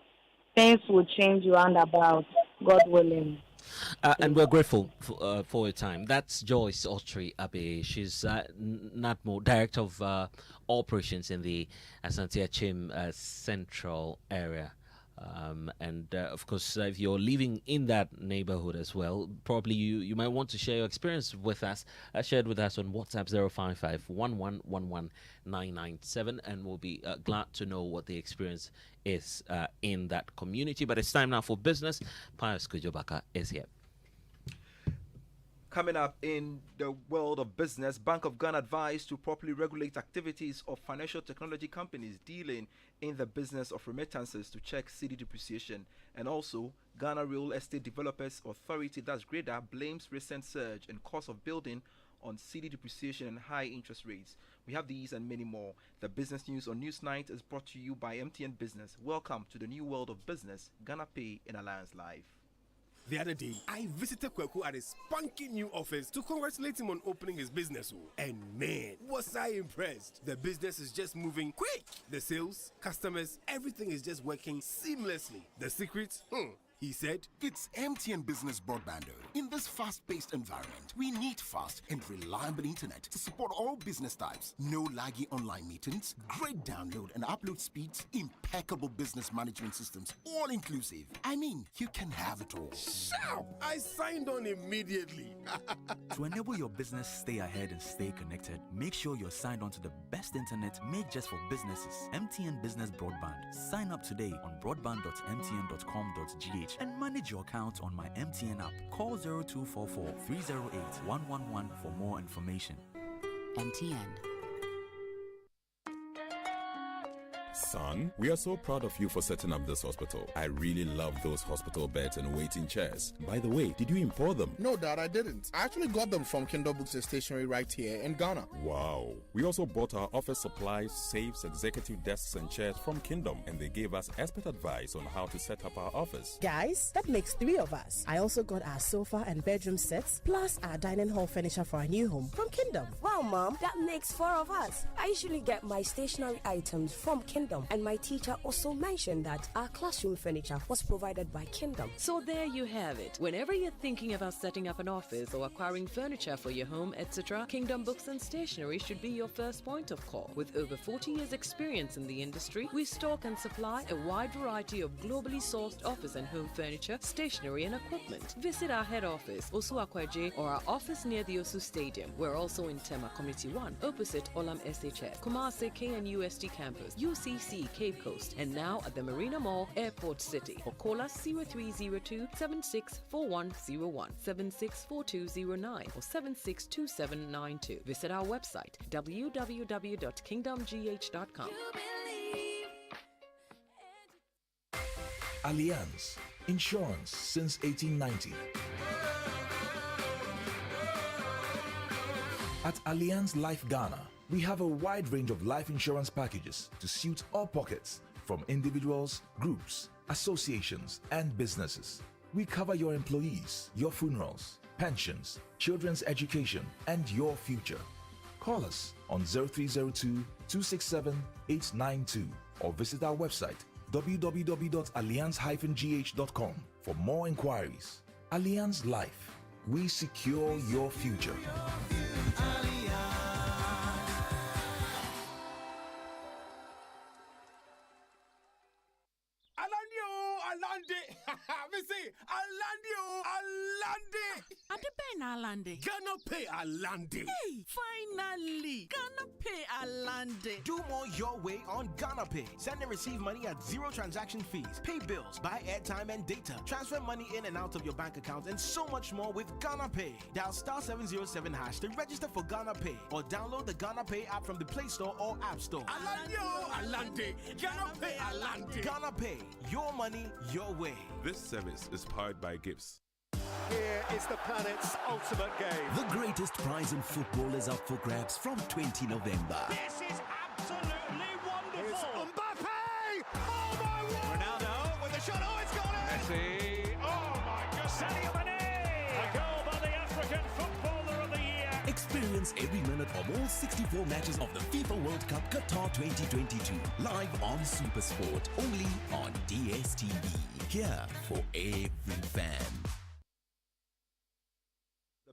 things will change roundabout, God willing. And we're grateful for your time. That's Joyce Ochre Abe. She's NATMO, Director of Operations in the Asante Achim Central area. Of course, if you're living in that neighborhood as well, probably you might want to share your experience with us. Shared with us on WhatsApp 055 1111997, and we'll be glad to know what the experience is in that community. But it's time now for business. Pius Kujobaka is here. Coming up in the world of business, Bank of Ghana advised to properly regulate activities of financial technology companies dealing in the business of remittances to check Cedi depreciation. And also, Ghana Real Estate Developers Authority, that's GREDA, blames recent surge in cost of building on Cedi depreciation and high interest rates. We have these and many more. The business news on Newsnight is brought to you by MTN Business. Welcome to the new world of business, Ghana Pay in Alliance Live. The other day, I visited Kweku at his spunky new office to congratulate him on opening his business. And man, was I impressed. The business is just moving quick. The sales, customers, everything is just working seamlessly. The secret? He said, "It's MTN Business Broadband. In this fast-paced environment, we need fast and reliable internet to support all business types. No laggy online meetings, great download and upload speeds, impeccable business management systems, all inclusive. I mean, you can have it all." Sharp! I signed on immediately. To enable your business stay ahead and stay connected, make sure you're signed on to the best internet made just for businesses. MTN Business Broadband. Sign up today on broadband.mtn.com.gh and manage your account on my MTN app. Call 0244 308 111 for more information. MTN. Son, we are so proud of you for setting up this hospital. I really love those hospital beds and waiting chairs. By the way, did you import them? No, Dad, I didn't. I actually got them from Kindle Books and Stationery right here in Ghana. Wow. We also bought our office supplies, safes, executive desks and chairs from Kingdom, and they gave us expert advice on how to set up our office. Guys, that makes 3 of us. I also got our sofa and bedroom sets, plus our dining hall furniture for our new home from Kingdom. Wow, Mom, that makes 4 of us. I usually get my stationery items from Kingdom, and my teacher also mentioned that our classroom furniture was provided by Kingdom. So there you have it. Whenever you're thinking about setting up an office or acquiring furniture for your home, etc., Kingdom Books and Stationery should be your first point of call. With over 40 years experience in the industry, we stock and supply a wide variety of globally sourced office and home furniture, stationery and equipment. Visit our head office, Osu Akwaje, or our office near the Osu Stadium. We're also in Tema Community 1, opposite Olam SHS, Kumasi KNUST campus, UCC Cape Coast, and now at the Marina Mall, Airport City. Or call us 0302 764101, 764209, or 762792. Visit our website www.kingdomgh.com. Allianz Insurance since 1890. At Allianz Life Ghana, we have a wide range of life insurance packages to suit all pockets, from individuals, groups, associations, and businesses. We cover your employees, your funerals, pensions, children's education, and your future. Call us on 0302 267 892 or visit our website www.allianz-gh.com for more inquiries. Allianz Life. We secure your future. Alande. Ghana Pay Alande. Hey, finally! Ghana Pay Alande. Do more your way on Ghana Pay. Send and receive money at 0 transaction fees. Pay bills, buy airtime and data. Transfer money in and out of your bank account and so much more with Ghana Pay. Dial *707# to register for Ghana Pay or download the Ghana Pay app from the Play Store or App Store. Alande. Ghana Pay Alande. Ghana Pay. Your money, your way. This service is powered by Gibbs. Here is the planet's ultimate game. The greatest prize in football is up for grabs from 20 November. This is absolutely wonderful. Here's Mbappe! Oh my word! Ronaldo with the shot. Oh, it's gone in! Messi! Oh my God! Sadio Mane! A goal by the African Footballer of the Year. Experience every minute of all 64 matches of the FIFA World Cup Qatar 2022 live on SuperSport, only on DSTV. Here for every fan.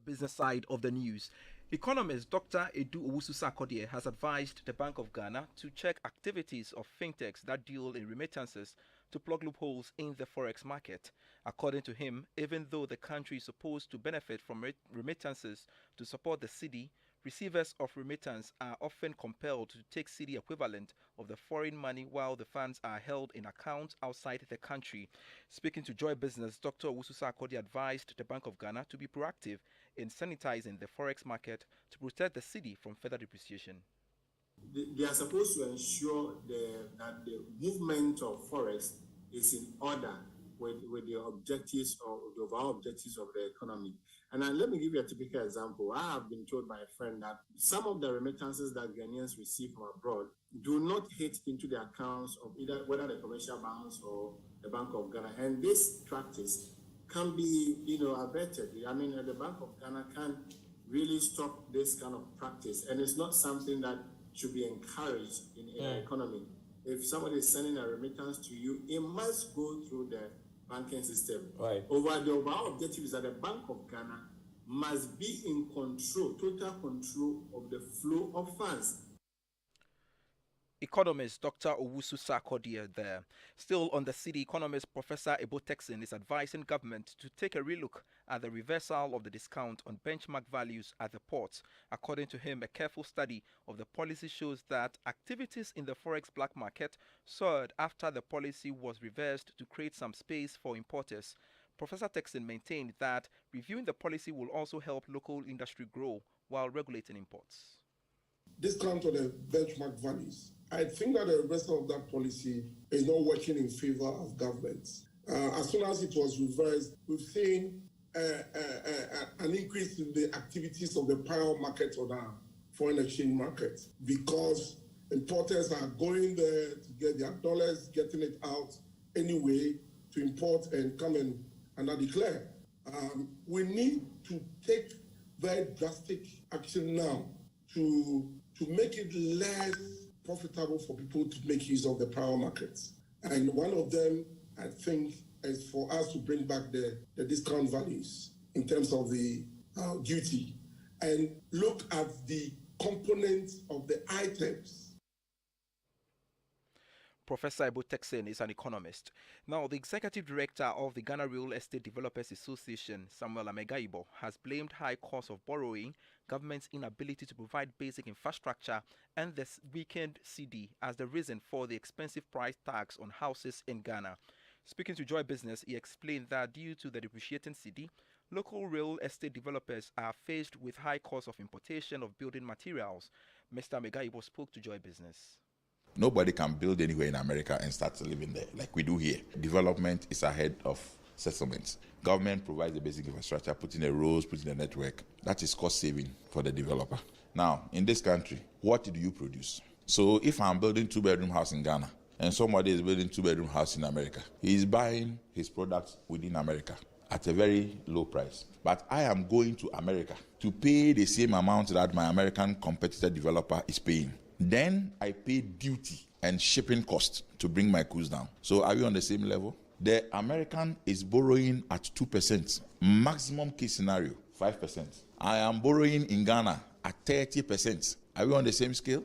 Business side of the news. Economist Dr. Edu Owusu-Sarkodie has advised the Bank of Ghana to check activities of fintechs that deal in remittances to plug loopholes in the forex market. According to him, even though the country is supposed to benefit from remittances to support the Cedi, receivers of remittance are often compelled to take Cedi equivalent of the foreign money while the funds are held in accounts outside the country. Speaking to Joy Business, Dr. Owusu-Sarkodie advised the Bank of Ghana to be proactive in sanitizing the forex market to protect the Cedi from further depreciation. They are supposed to ensure that the movement of forex is in order with the objectives or the overall objectives of the economy. And let me give you a typical example. I have been told by a friend that some of the remittances that Ghanaians receive from abroad do not hit into the accounts of whether the commercial banks or the Bank of Ghana. And this practice can be, averted. I mean, the Bank of Ghana can really stop this kind of practice. And it's not something that should be encouraged in our economy. If somebody is sending a remittance to you, it must go through the banking system. Right. Over the overall objective is that the Bank of Ghana must be in control, total control of the flow of funds. Economist Dr. Owusu Sarkodie there. Still on the Cedi, economist Professor Ebo Texin is advising government to take a relook at the reversal of the discount on benchmark values at the ports. According to him, a careful study of the policy shows that activities in the forex black market soared after the policy was reversed to create some space for importers. Professor Texin maintained that reviewing the policy will also help local industry grow while regulating imports. Discount on the benchmark values. I think that the reversal of that policy is not working in favor of governments. As soon as it was reversed, we've seen an increase in the activities of the power market or the foreign exchange market because importers are going there to get their dollars, getting it out anyway to import and come and not declare. We need to take very drastic action now to make it less profitable for people to make use of the power markets. And one of them, I think, is for us to bring back the discount values in terms of the duty and look at the components of the items. Professor Ebo Texin is an economist. Now, the executive director of the Ghana Real Estate Developers Association, Samuel Amegaibo, has blamed high cost of borrowing, government's inability to provide basic infrastructure, and the weakened Cedi as the reason for the expensive price tags on houses in Ghana. Speaking to Joy Business, he explained that due to the depreciating Cedi, local real estate developers are faced with high cost of importation of building materials. Mr. Amegaibo spoke to Joy Business. Nobody can build anywhere in America and start living there like we do here. Development is ahead of settlements. Government provides the basic infrastructure, putting the roads, putting the network. That is cost saving for the developer. Now, in this country, what do you produce? So if I'm building 2-bedroom house in Ghana and somebody is building 2-bedroom house in America, he is buying his products within America at a very low price. But I am going to America to pay the same amount that my American competitor developer is paying. Then I pay duty and shipping cost to bring my costs down. So are we on the same level? The American is borrowing at 2%. Maximum case scenario, 5%. I am borrowing in Ghana at 30%. Are we on the same scale?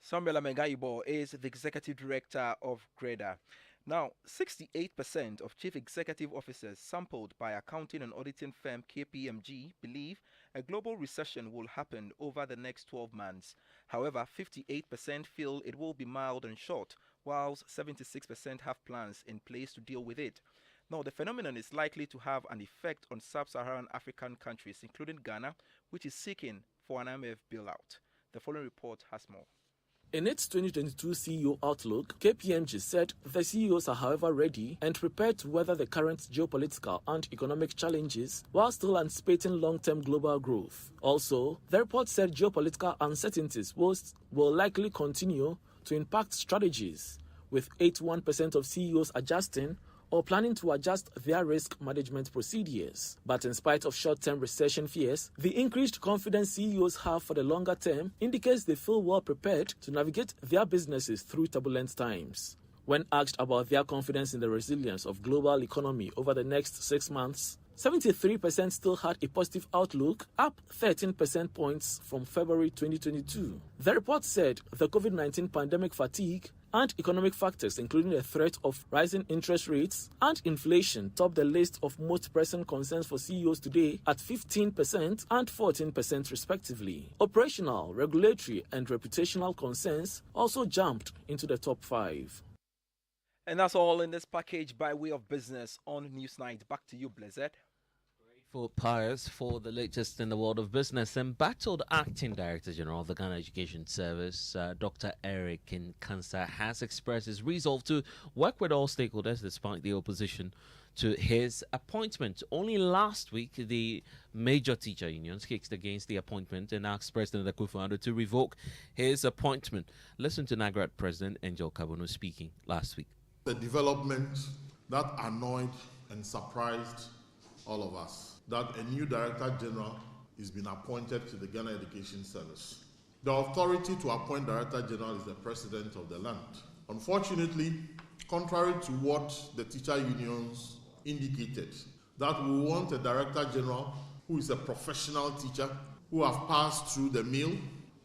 Samuel Amegaibo is the executive director of GREDA. Now, 68% of chief executive officers sampled by accounting and auditing firm KPMG believe a global recession will happen over the next 12 months. However, 58% feel it will be mild and short, whilst 76% have plans in place to deal with it. Now, the phenomenon is likely to have an effect on sub-Saharan African countries, including Ghana, which is seeking for an IMF bailout. The following report has more. In its 2022 CEO Outlook, KPMG said the CEOs are however ready and prepared to weather the current geopolitical and economic challenges while still anticipating long-term global growth. Also, the report said geopolitical uncertainties will likely continue to impact strategies, with 81% of CEOs adjusting or planning to adjust their risk management procedures. But in spite of short-term recession fears, the increased confidence CEOs have for the longer term indicates they feel well prepared to navigate their businesses through turbulent times. When asked about their confidence in the resilience of global economy over the next 6 months, 73% still had a positive outlook, up 13% points from February 2022. The report said the COVID-19 pandemic fatigue and economic factors, including the threat of rising interest rates and inflation, top the list of most pressing concerns for CEOs today at 15% and 14% respectively. Operational, regulatory, and reputational concerns also jumped into the top 5. And that's all in this package by way of business on Newsnight. Back to you, Blessed. For Pius for the latest in the world of business. Embattled Acting Director General of the Ghana Education Service, Dr. Eric Nkansa, has expressed his resolve to work with all stakeholders despite the opposition to his appointment. Only last week, the major teacher unions kicked against the appointment and asked President Akufo-Addo to revoke his appointment. Listen to NAGRAT President Angel Kabono speaking last week. The development that annoyed and surprised all of us, that a new Director General is being appointed to the Ghana Education Service. The authority to appoint Director General is the President of the land. Unfortunately, contrary to what the teacher unions indicated, that we want a director general who is a professional teacher, who have passed through the mill,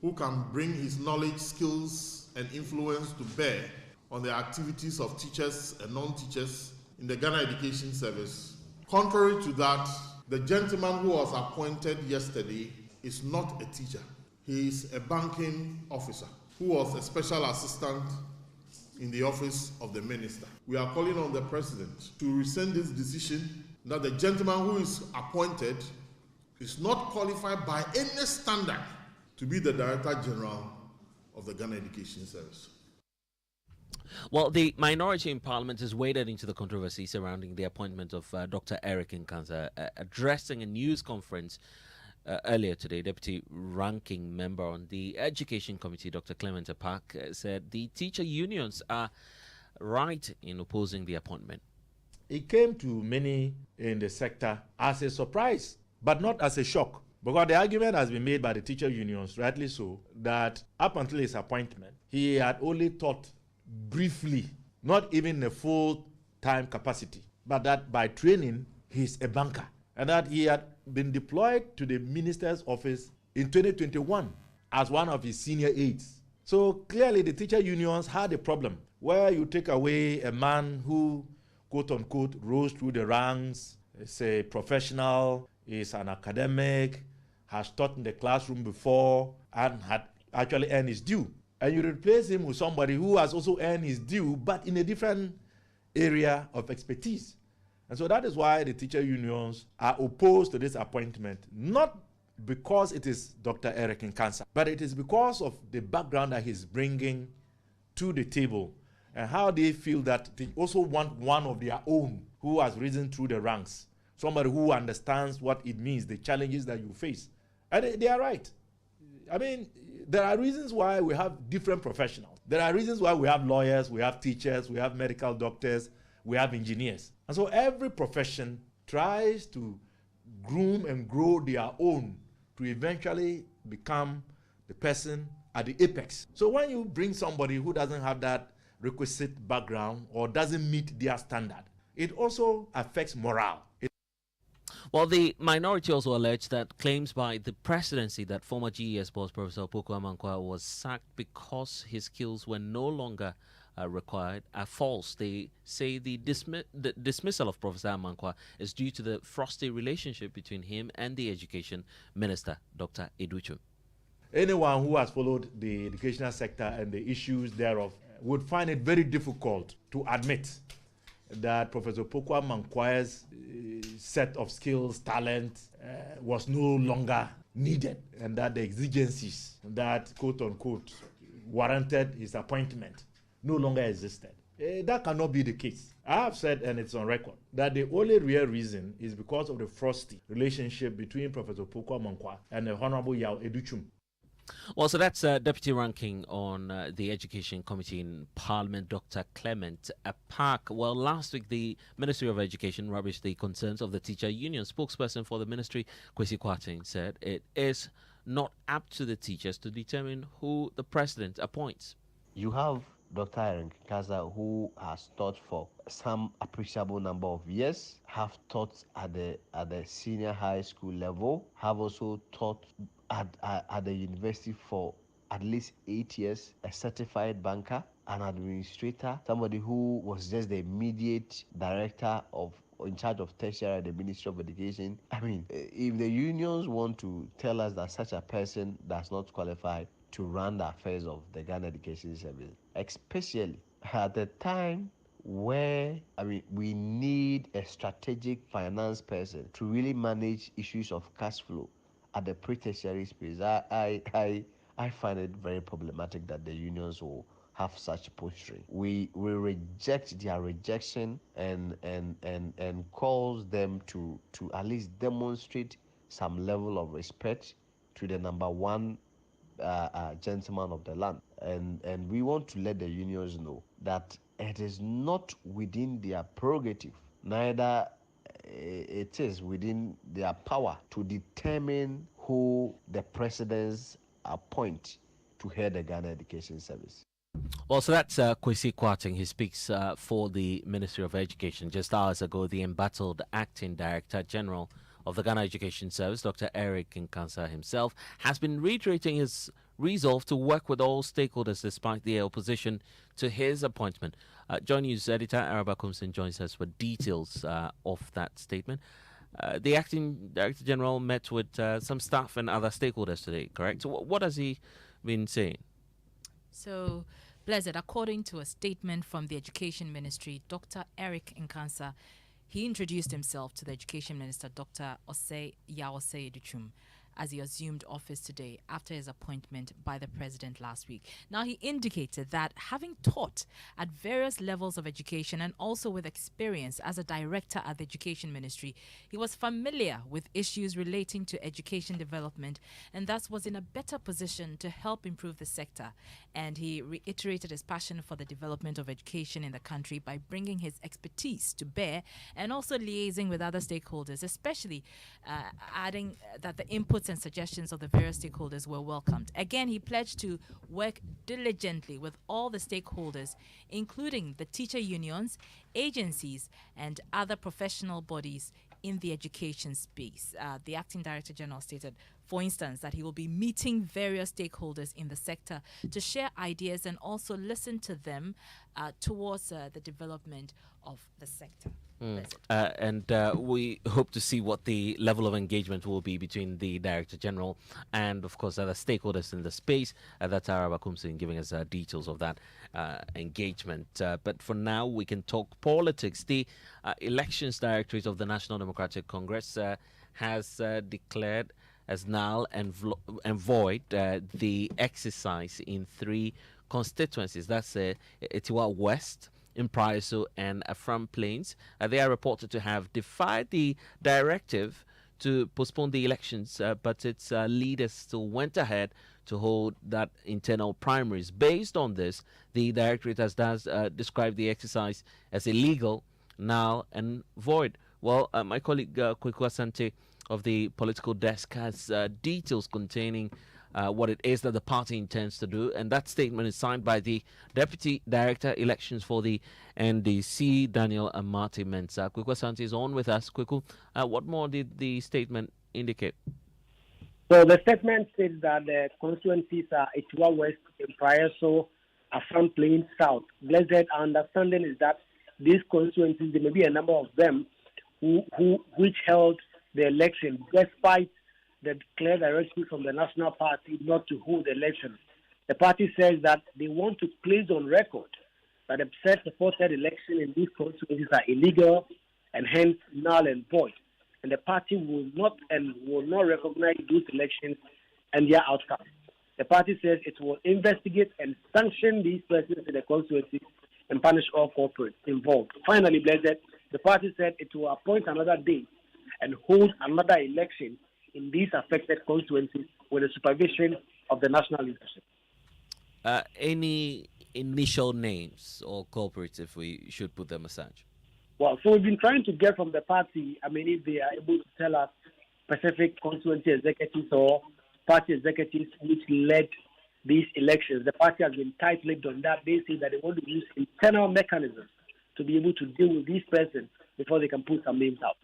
who can bring his knowledge, skills, and influence to bear on the activities of teachers and non-teachers in the Ghana Education Service. Contrary to that, the gentleman who was appointed yesterday is not a teacher. He is a banking officer who was a special assistant in the office of the minister. We are calling on the president to rescind this decision that the gentleman who is appointed is not qualified by any standard to be the Director General of the Ghana Education Service. Well, the minority in Parliament has waded into the controversy surrounding the appointment of Dr. Eric Nkansa. Addressing a news conference earlier today, Deputy Ranking Member on the Education Committee, Dr. Clement Apak, said the teacher unions are right in opposing the appointment. It came to many in the sector as a surprise, but not as a shock. Because the argument has been made by the teacher unions, rightly so, that up until his appointment, he had only taught briefly, not even a full-time capacity, but that by training, he's a banker. And that he had been deployed to the minister's office in 2021 as one of his senior aides. So clearly the teacher unions had a problem where you take away a man who, quote unquote, rose through the ranks, is a professional, is an academic, has taught in the classroom before, and had actually earned his due. And you replace him with somebody who has also earned his due, but in a different area of expertise. And so that is why the teacher unions are opposed to this appointment, not because it is Dr. Eric Nkansa, but it is because of the background that he's bringing to the table and how they feel that they also want one of their own who has risen through the ranks, somebody who understands what it means, the challenges that you face. And they are right. I mean, there are reasons why we have different professionals. There are reasons why we have lawyers, we have teachers, we have medical doctors, we have engineers. And so every profession tries to groom and grow their own to eventually become the person at the apex. So when you bring somebody who doesn't have that requisite background or doesn't meet their standard, it also affects morale. Well, the minority also alleged that claims by the presidency that former GES boss Professor Opoku Amankwa was sacked because his skills were no longer required are false. They say the dismissal of Professor Amankwa is due to the frosty relationship between him and the Education Minister, Dr. Educhum. Anyone who has followed the educational sector and the issues thereof would find it very difficult to admit that Professor Opoku Amankwa's set of skills, talent was no longer needed, and that the exigencies that, quote unquote, warranted his appointment no longer existed. That cannot be the case. I have said, and it's on record, that the only real reason is because of the frosty relationship between Professor Opoku Amankwa and the Honorable Yao Educhum. Well, so that's Deputy Ranking on the Education Committee in Parliament, Dr. Clement Apak. Well, last week, the Ministry of Education rubbished the concerns of the teacher union. Spokesperson for the ministry, Kwesi Kwarteng, said it is not up to the teachers to determine who the president appoints. You have Dr. Eric Nkansa, who has taught for some appreciable number of years, have taught at the senior high school level, have also taught at the university for at least 8 years, a certified banker, an administrator, somebody who was just the immediate director in charge of tertiary at the Ministry of Education. I mean, if the unions want to tell us that such a person does not qualify to run the affairs of the Ghana Education Service, especially at the time where, we need a strategic finance person to really manage issues of cash flow at the pre-tertiary space, I find it very problematic that the unions will have such posturing. We reject their rejection and calls them to at least demonstrate some level of respect to the number one gentleman of the land. And we want to let the unions know that it is not within their prerogative, neither it is within their power to determine who the presidents appoint to head the Ghana Education Service. Well, so that's Kwesi Kwarteng. He speaks for the Ministry of Education. Just hours ago, the embattled acting Director General of the Ghana Education Service, Dr. Eric Nkansa himself, has been reiterating his resolve to work with all stakeholders despite the opposition to his appointment. Joy News editor Araba Kumsin joins us with details of that statement. The acting Director General met with some staff and other stakeholders today, correct? So what has he been saying? So, Blessed, according to a statement from the Education Ministry, Dr. Eric Nkansa, he introduced himself to the Education Minister, Dr. Osei Yaosei Duchum, as he assumed office today after his appointment by the president last week. Now, he indicated that having taught at various levels of education and also with experience as a director at the Education Ministry, he was familiar with issues relating to education development and thus was in a better position to help improve the sector. And he reiterated his passion for the development of education in the country by bringing his expertise to bear and also liaising with other stakeholders, especially adding that the inputs and suggestions of the various stakeholders were welcomed. Again, he pledged to work diligently with all the stakeholders, including the teacher unions, agencies, and other professional bodies in the education space. The acting Director General stated, for instance, that he will be meeting various stakeholders in the sector to share ideas and also listen to them towards the development of the sector. And we hope to see what the level of engagement will be between the Director General and, of course, other stakeholders in the space. That's Araba Kumsin giving us details of that engagement. But for now, we can talk politics. The Elections Directorate of the National Democratic Congress has declared as null and void the exercise in 3 constituencies. That's Etiwa West, Impriso, and Afram Plains. They are reported to have defied the directive to postpone the elections, but its leaders still went ahead to hold that internal primaries. Based on this, the directorate has described the exercise as illegal, null, and void. Well, my colleague Kweku Asante of the political desk has details containing what it is that the party intends to do, and that statement is signed by the Deputy Director Elections for the NDC, Daniel Amati Mensah. Kweku Asante is on with us. Kweku, what more did the statement indicate? So the statement says that the constituencies are Etiwa West, Impriso, Afram Plains South. Blessed, our understanding is that these constituencies, there may be a number of them which held the election despite the clear directive from the National Party not to hold the election. The party says that they want to place on record that the said-supported election in these constituencies are illegal and hence null and void. And the party will not recognize those elections and their outcome. The party says it will investigate and sanction these persons in the constituency and punish all corporates involved. Finally, Blessed, the party said it will appoint another day and hold another election in these affected constituencies with the supervision of the national leadership. Any initial names or culprits, if we should put them aside? Well, so we've been trying to get from the party, if they are able to tell us specific constituency executives or party executives which led these elections. The party has been tight-lipped on that. They say that they want to use internal mechanisms to be able to deal with these persons before they can put some names out.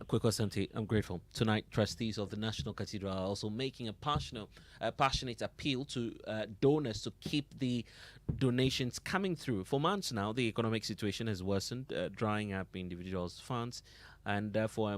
Kweku Asante, I'm grateful. Tonight, trustees of the National Cathedral are also making a passionate appeal to donors to keep the donations coming through. For months now, the economic situation has worsened, drying up individuals' funds, and for a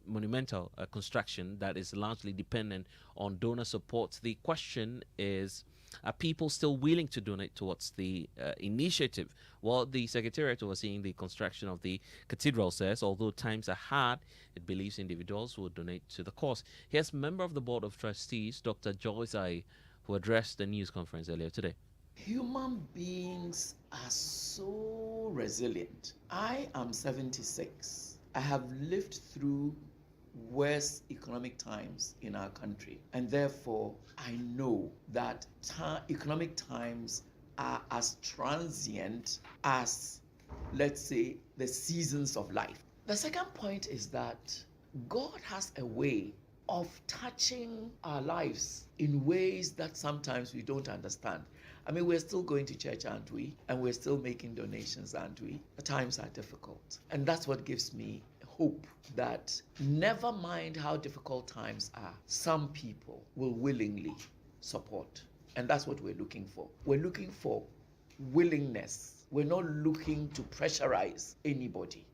monumental construction that is largely dependent on donor support. The question is, are people still willing to donate towards the initiative? Well, the Secretariat overseeing the construction of the cathedral says, although times are hard, it believes individuals will donate to the cause. Here's member of the Board of Trustees, Dr. Joyce I, who addressed the news conference earlier today. Human beings are so resilient. I am 76. I have lived through worse economic times in our country, and therefore I know that economic times are as transient as, let's say, the seasons of life. The second point is that God has a way of touching our lives in ways that sometimes we don't understand. I mean, we're still going to church, aren't we? And we're still making donations, aren't we? The times are difficult. And that's what gives me hope that never mind how difficult times are, some people will willingly support. And that's what we're looking for. We're looking for willingness. We're not looking to pressurize anybody.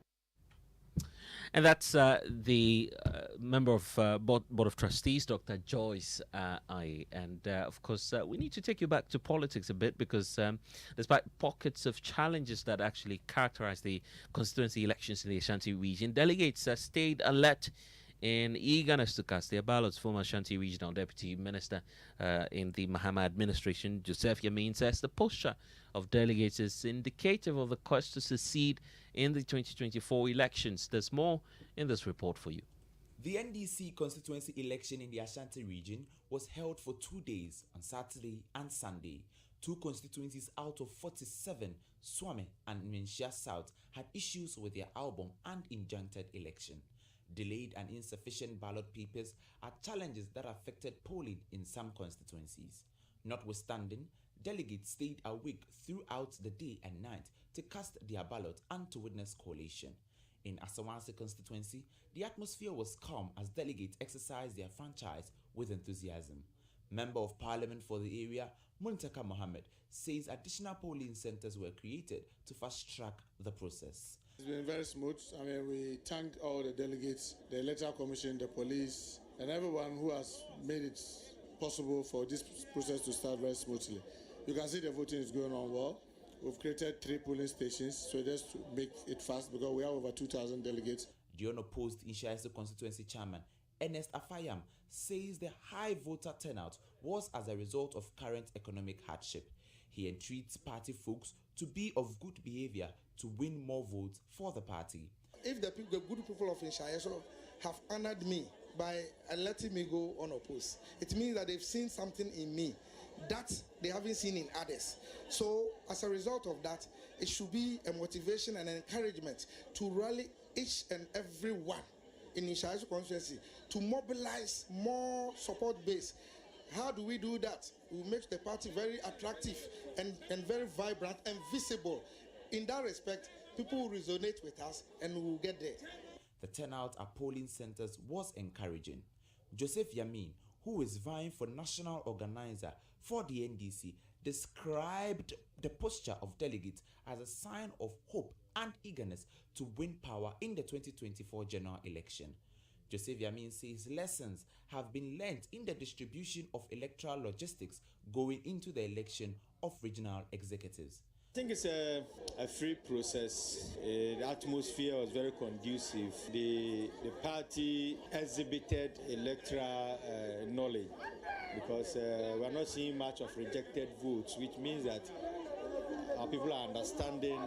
And that's the member of Board of Trustees, Dr. Joyce I. And of course, we need to take you back to politics a bit because despite pockets of challenges that actually characterize the constituency elections in the Ashanti region, delegates stayed alert in eagerness to cast their ballots. Former Ashanti Regional Deputy Minister in the Mahama administration, Joseph Yamin, says the posture of delegates is indicative of the quest to succeed in the 2024 elections. There's more in this report for you. The NDC constituency election in the Ashanti region was held for 2 days on Saturday and Sunday. 2 constituencies out of 47, Swame and Menchia South, had issues with their album and injuncted election. Delayed and insufficient ballot papers are challenges that affected polling in some constituencies. Notwithstanding, delegates stayed awake throughout the day and night to cast their ballot and to witness collation. In Asawansi constituency, the atmosphere was calm as delegates exercised their franchise with enthusiasm. Member of Parliament for the area, Muntaka Mohammed, says additional polling centers were created to fast-track the process. It's been very smooth. I mean, we thank all the delegates, the Electoral Commission, the police, and everyone who has made it possible for this process to start very smoothly. You can see the voting is going on well. We've created 3 polling stations, so just to make it fast because we have over 2,000 delegates. The unopposed Inshaiso constituency chairman, Ernest Afayam, says the high voter turnout was as a result of current economic hardship. He entreats party folks to be of good behavior to win more votes for the party. If the good people of Inshaiso have honored me by letting me go unopposed, it means that they've seen something in me that they haven't seen in others. So as a result of that, it should be a motivation and an encouragement to rally each and every one in Inshaiso constituency to mobilize more support base. How do we do that? We make the party very attractive and very vibrant and visible. In that respect, people will resonate with us and we will get there. The turnout at polling centers was encouraging. Joseph Yamin, who is vying for national organizer for the NDC, described the posture of delegates as a sign of hope and eagerness to win power in the 2024 general election. Joseph Yamin says lessons have been learnt in the distribution of electoral logistics going into the election of regional executives. I think it's a free process. The atmosphere was very conducive. The party exhibited electoral knowledge because we are not seeing much of rejected votes, which means that our people are understanding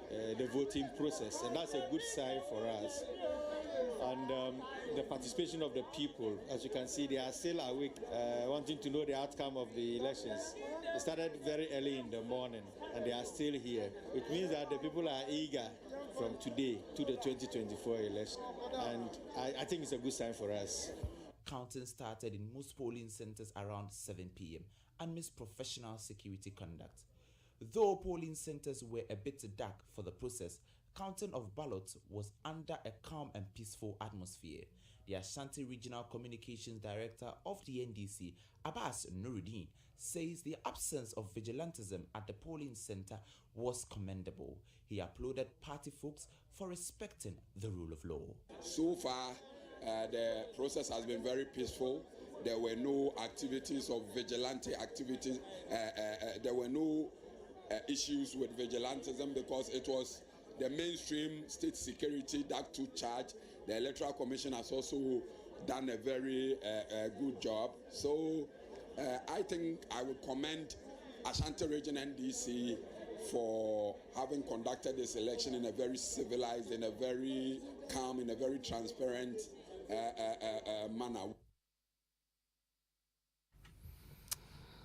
the voting process, and that's a good sign for us. And the participation of the people, as you can see, they are still awake, wanting to know the outcome of the elections. It started very early in the morning, and they are still here, which means that the people are eager from today to the 2024 election. And I think it's a good sign for us. Counting started in most polling centers around 7 p.m. amidst professional security conduct. Though polling centers were a bit dark for the process, counting of ballots was under a calm and peaceful atmosphere. The Ashanti Regional Communications Director of the NDC, Abbas Nuruddin, says the absence of vigilantism at the polling center was commendable. He applauded party folks for respecting the rule of law. So far, the process has been very peaceful. There were no activities of vigilante activities. There were no issues with vigilantism because it was the mainstream state security that took charge. The Electoral Commission has also done a very good job. So I think I would commend Ashanti Region NDC for having conducted this election in a very civilized, in a very calm, in a very transparent manner.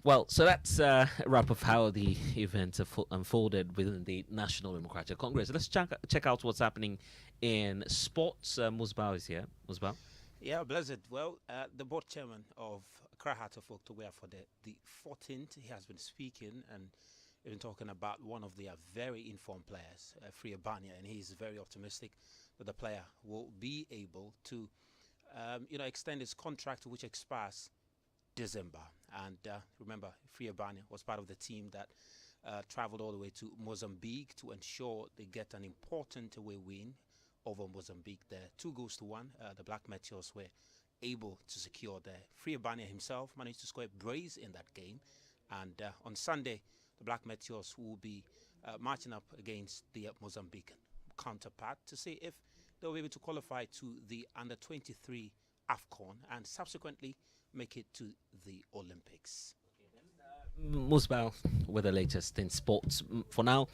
Well, so that's a wrap of how the event unfolded within the National Democratic Congress. Let's check out what's happening in sports. Musbah is here. Musbah? Yeah, Blessed. Well, the board chairman of Accra Heart of Oak to wear for the 14th, he has been speaking and even talking about one of their very informed players, Free Abania, and he's very optimistic that the player will be able to, extend his contract, which expires December. And remember, Free Abania was part of the team that traveled all the way to Mozambique to ensure they get an important away win over Mozambique there. 2-1. The Black Meteors were able to secure there. Free Abania himself managed to score a brace in that game. And on Sunday, the Black Meteors will be marching up against the Mozambican counterpart to see if they'll be able to qualify to the Under-23 AFCON and subsequently make it to the Olympics. Musbao with the latest in sports. For now,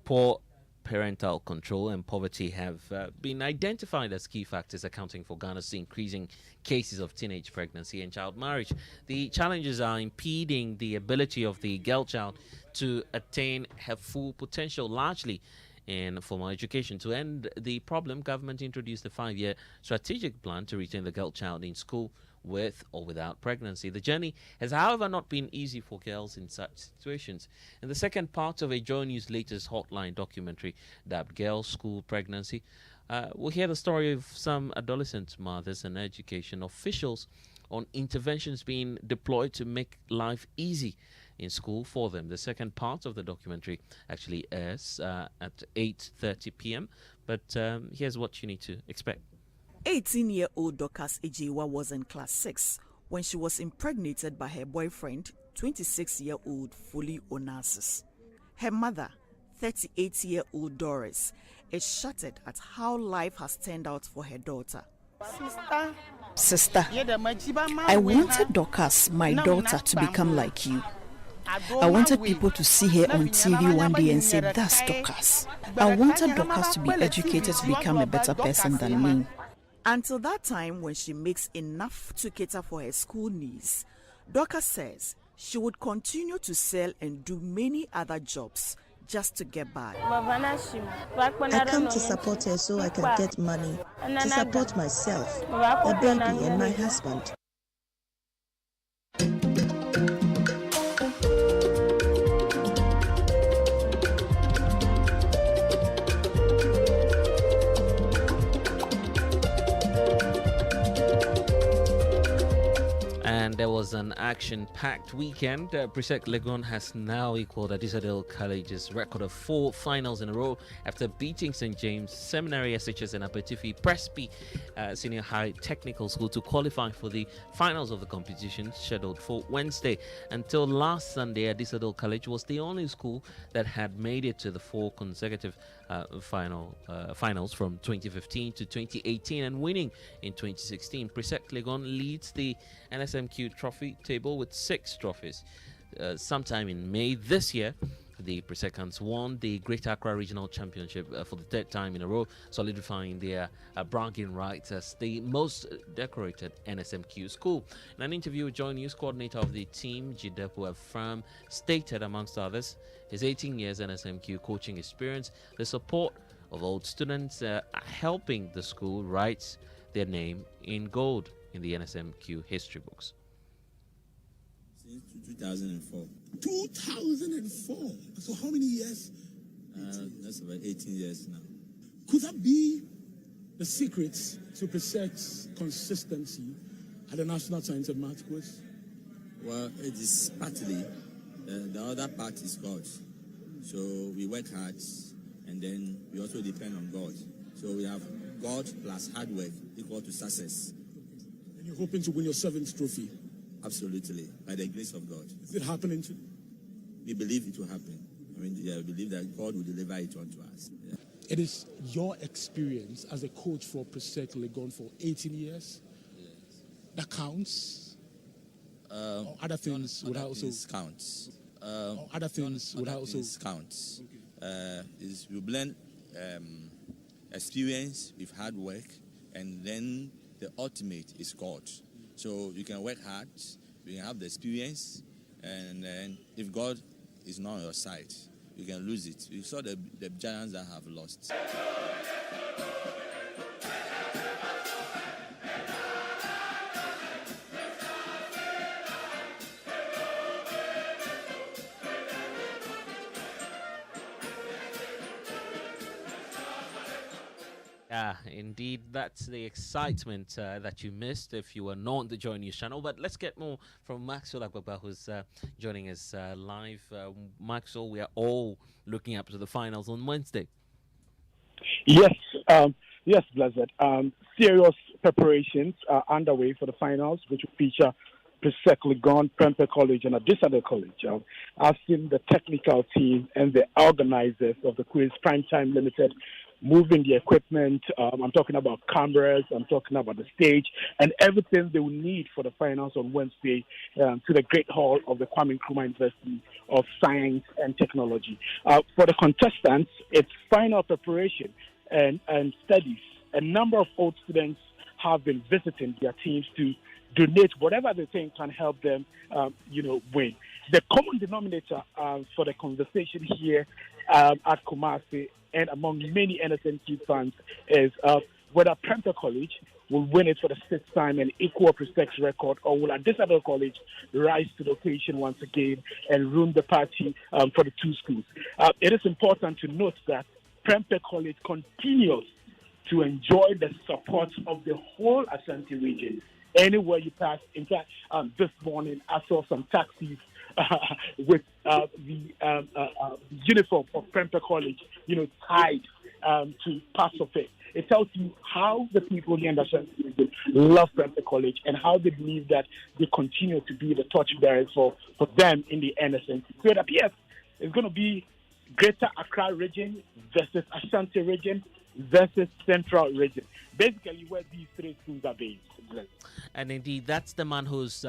poor parental control and poverty have been identified as key factors accounting for Ghana's increasing cases of teenage pregnancy and child marriage. The challenges are impeding the ability of the girl child to attain her full potential, largely in formal education. To end the problem, government introduced a 5-year strategic plan to retain the girl child in school with or without pregnancy. The journey has, however, not been easy for girls in such situations. In the second part of a Joy News latest hotline documentary dubbed Girls School Pregnancy, we'll hear the story of some adolescent mothers and education officials on interventions being deployed to make life easy in school for them. The second part of the documentary actually airs at 8:30 p.m. But here's what you need to expect. 18-year-old Dorcas Ejiwa was in class 6 when she was impregnated by her boyfriend, 26-year-old Foley Onassis. Her mother, 38-year-old Doris, is shattered at how life has turned out for her daughter. Sister, I wanted Dorcas, my daughter, to become like you. I wanted people to see her on TV one day and say, that's Dorcas. I wanted Dorcas to be educated to become a better person than me. Until that time when she makes enough to cater for her school needs, Dorcas says she would continue to sell and do many other jobs just to get by. I come to support her so I can get money to support myself, a baby and my husband. And there was an action-packed weekend. Presec Legon has now equaled Adisadel College's record of 4 finals in a row after beating St. James Seminary, SHS and Apetifi Presby Senior High Technical School to qualify for the finals of the competition scheduled for Wednesday. Until last Sunday, Adisadel College was the only school that had made it to the 4 consecutive finals from 2015 to 2018 and winning in 2016. Presec Legon leads the NSMQ trophy table with 6 trophies. Sometime in May this year, the Presecans won the Greater Accra Regional Championship for the 3rd time in a row, solidifying their bragging rights as the most decorated NSMQ school. In an interview with Joy News, coordinator of the team, Jidepo Afram, stated, amongst others, his 18 years NSMQ coaching experience, the support of old students helping the school write their name in gold in the NSMQ history books. Since 2004. 2004? So how many years? That's about 18 years now. Could that be the secret to Presec's consistency at the National Science and Math Quiz? Well, it is partly. The other part is God. So we work hard and then we also depend on God. So we have God plus hard work equal to success. And you're hoping to win your 7th trophy? Absolutely, by the grace of God. Is it happening to you? We believe it will happen. We believe that God will deliver it unto us. Yeah. It is your experience as a coach for Presec Legon for 18 years that counts? Other things would also count. Other things would also count. Is you blend experience with hard work, and then the ultimate is God. So you can work hard, you can have the experience, and then if God is not on your side, you can lose it. You saw the giants that have lost. Yeah, indeed, that's the excitement that you missed if you were not on the Joy News channel. But let's get more from Maxwell Agbagba, who's joining us live. Maxwell, we are all looking up to the finals on Wednesday. Yes, yes, Blessed. Serious preparations are underway for the finals, which will feature Presec-Legon, Prempeh College, and Adisado College. I've seen the technical team and the organizers of the quiz, Primetime Limited, moving the equipment. I'm talking about cameras, I'm talking about the stage, and everything they will need for the finals on Wednesday to the Great Hall of the Kwame Nkrumah University of Science and Technology. For the contestants, it's final preparation and studies. A number of old students have been visiting their teams to donate whatever they think can help them, win. The common denominator for the conversation here at Kumasi and among many NSNQ fans is whether Prempeh College will win it for the sixth time and equal Presec's record, or will Adisado College rise to the occasion once again and ruin the party for the two schools. It is important to note that Prempeh College continues to enjoy the support of the whole Ashanti region. Anywhere you pass, in fact, this morning I saw some taxis with the uniform of Prempeh College, tied to parts of it. It tells you how the people here in the Ashanti region love Prempeh College and how they believe that they continue to be the torchbearers for them in the NSNC. So it appears it's going to be Greater Accra region versus Ashanti region versus Central region. Basically, where these three schools are based. And indeed, that's the man who's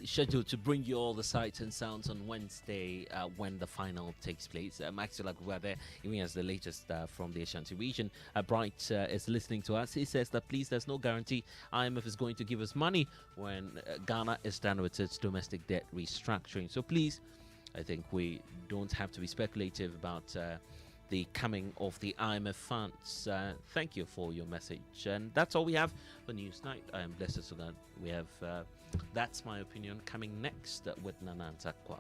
scheduled to bring you all the sights and sounds on Wednesday when the final takes place. Maxwell Agbagba there, even as the latest from the Ashanti region. Bright is listening to us. He says that, please, there's no guarantee IMF is going to give us money when Ghana is done with its domestic debt restructuring. So please, I think we don't have to be speculative about the coming of the IMF funds. Thank you for your message. And that's all we have for Newsnight. I am Blessed Sogah. We have That's My Opinion coming next with Nana Ntakwa.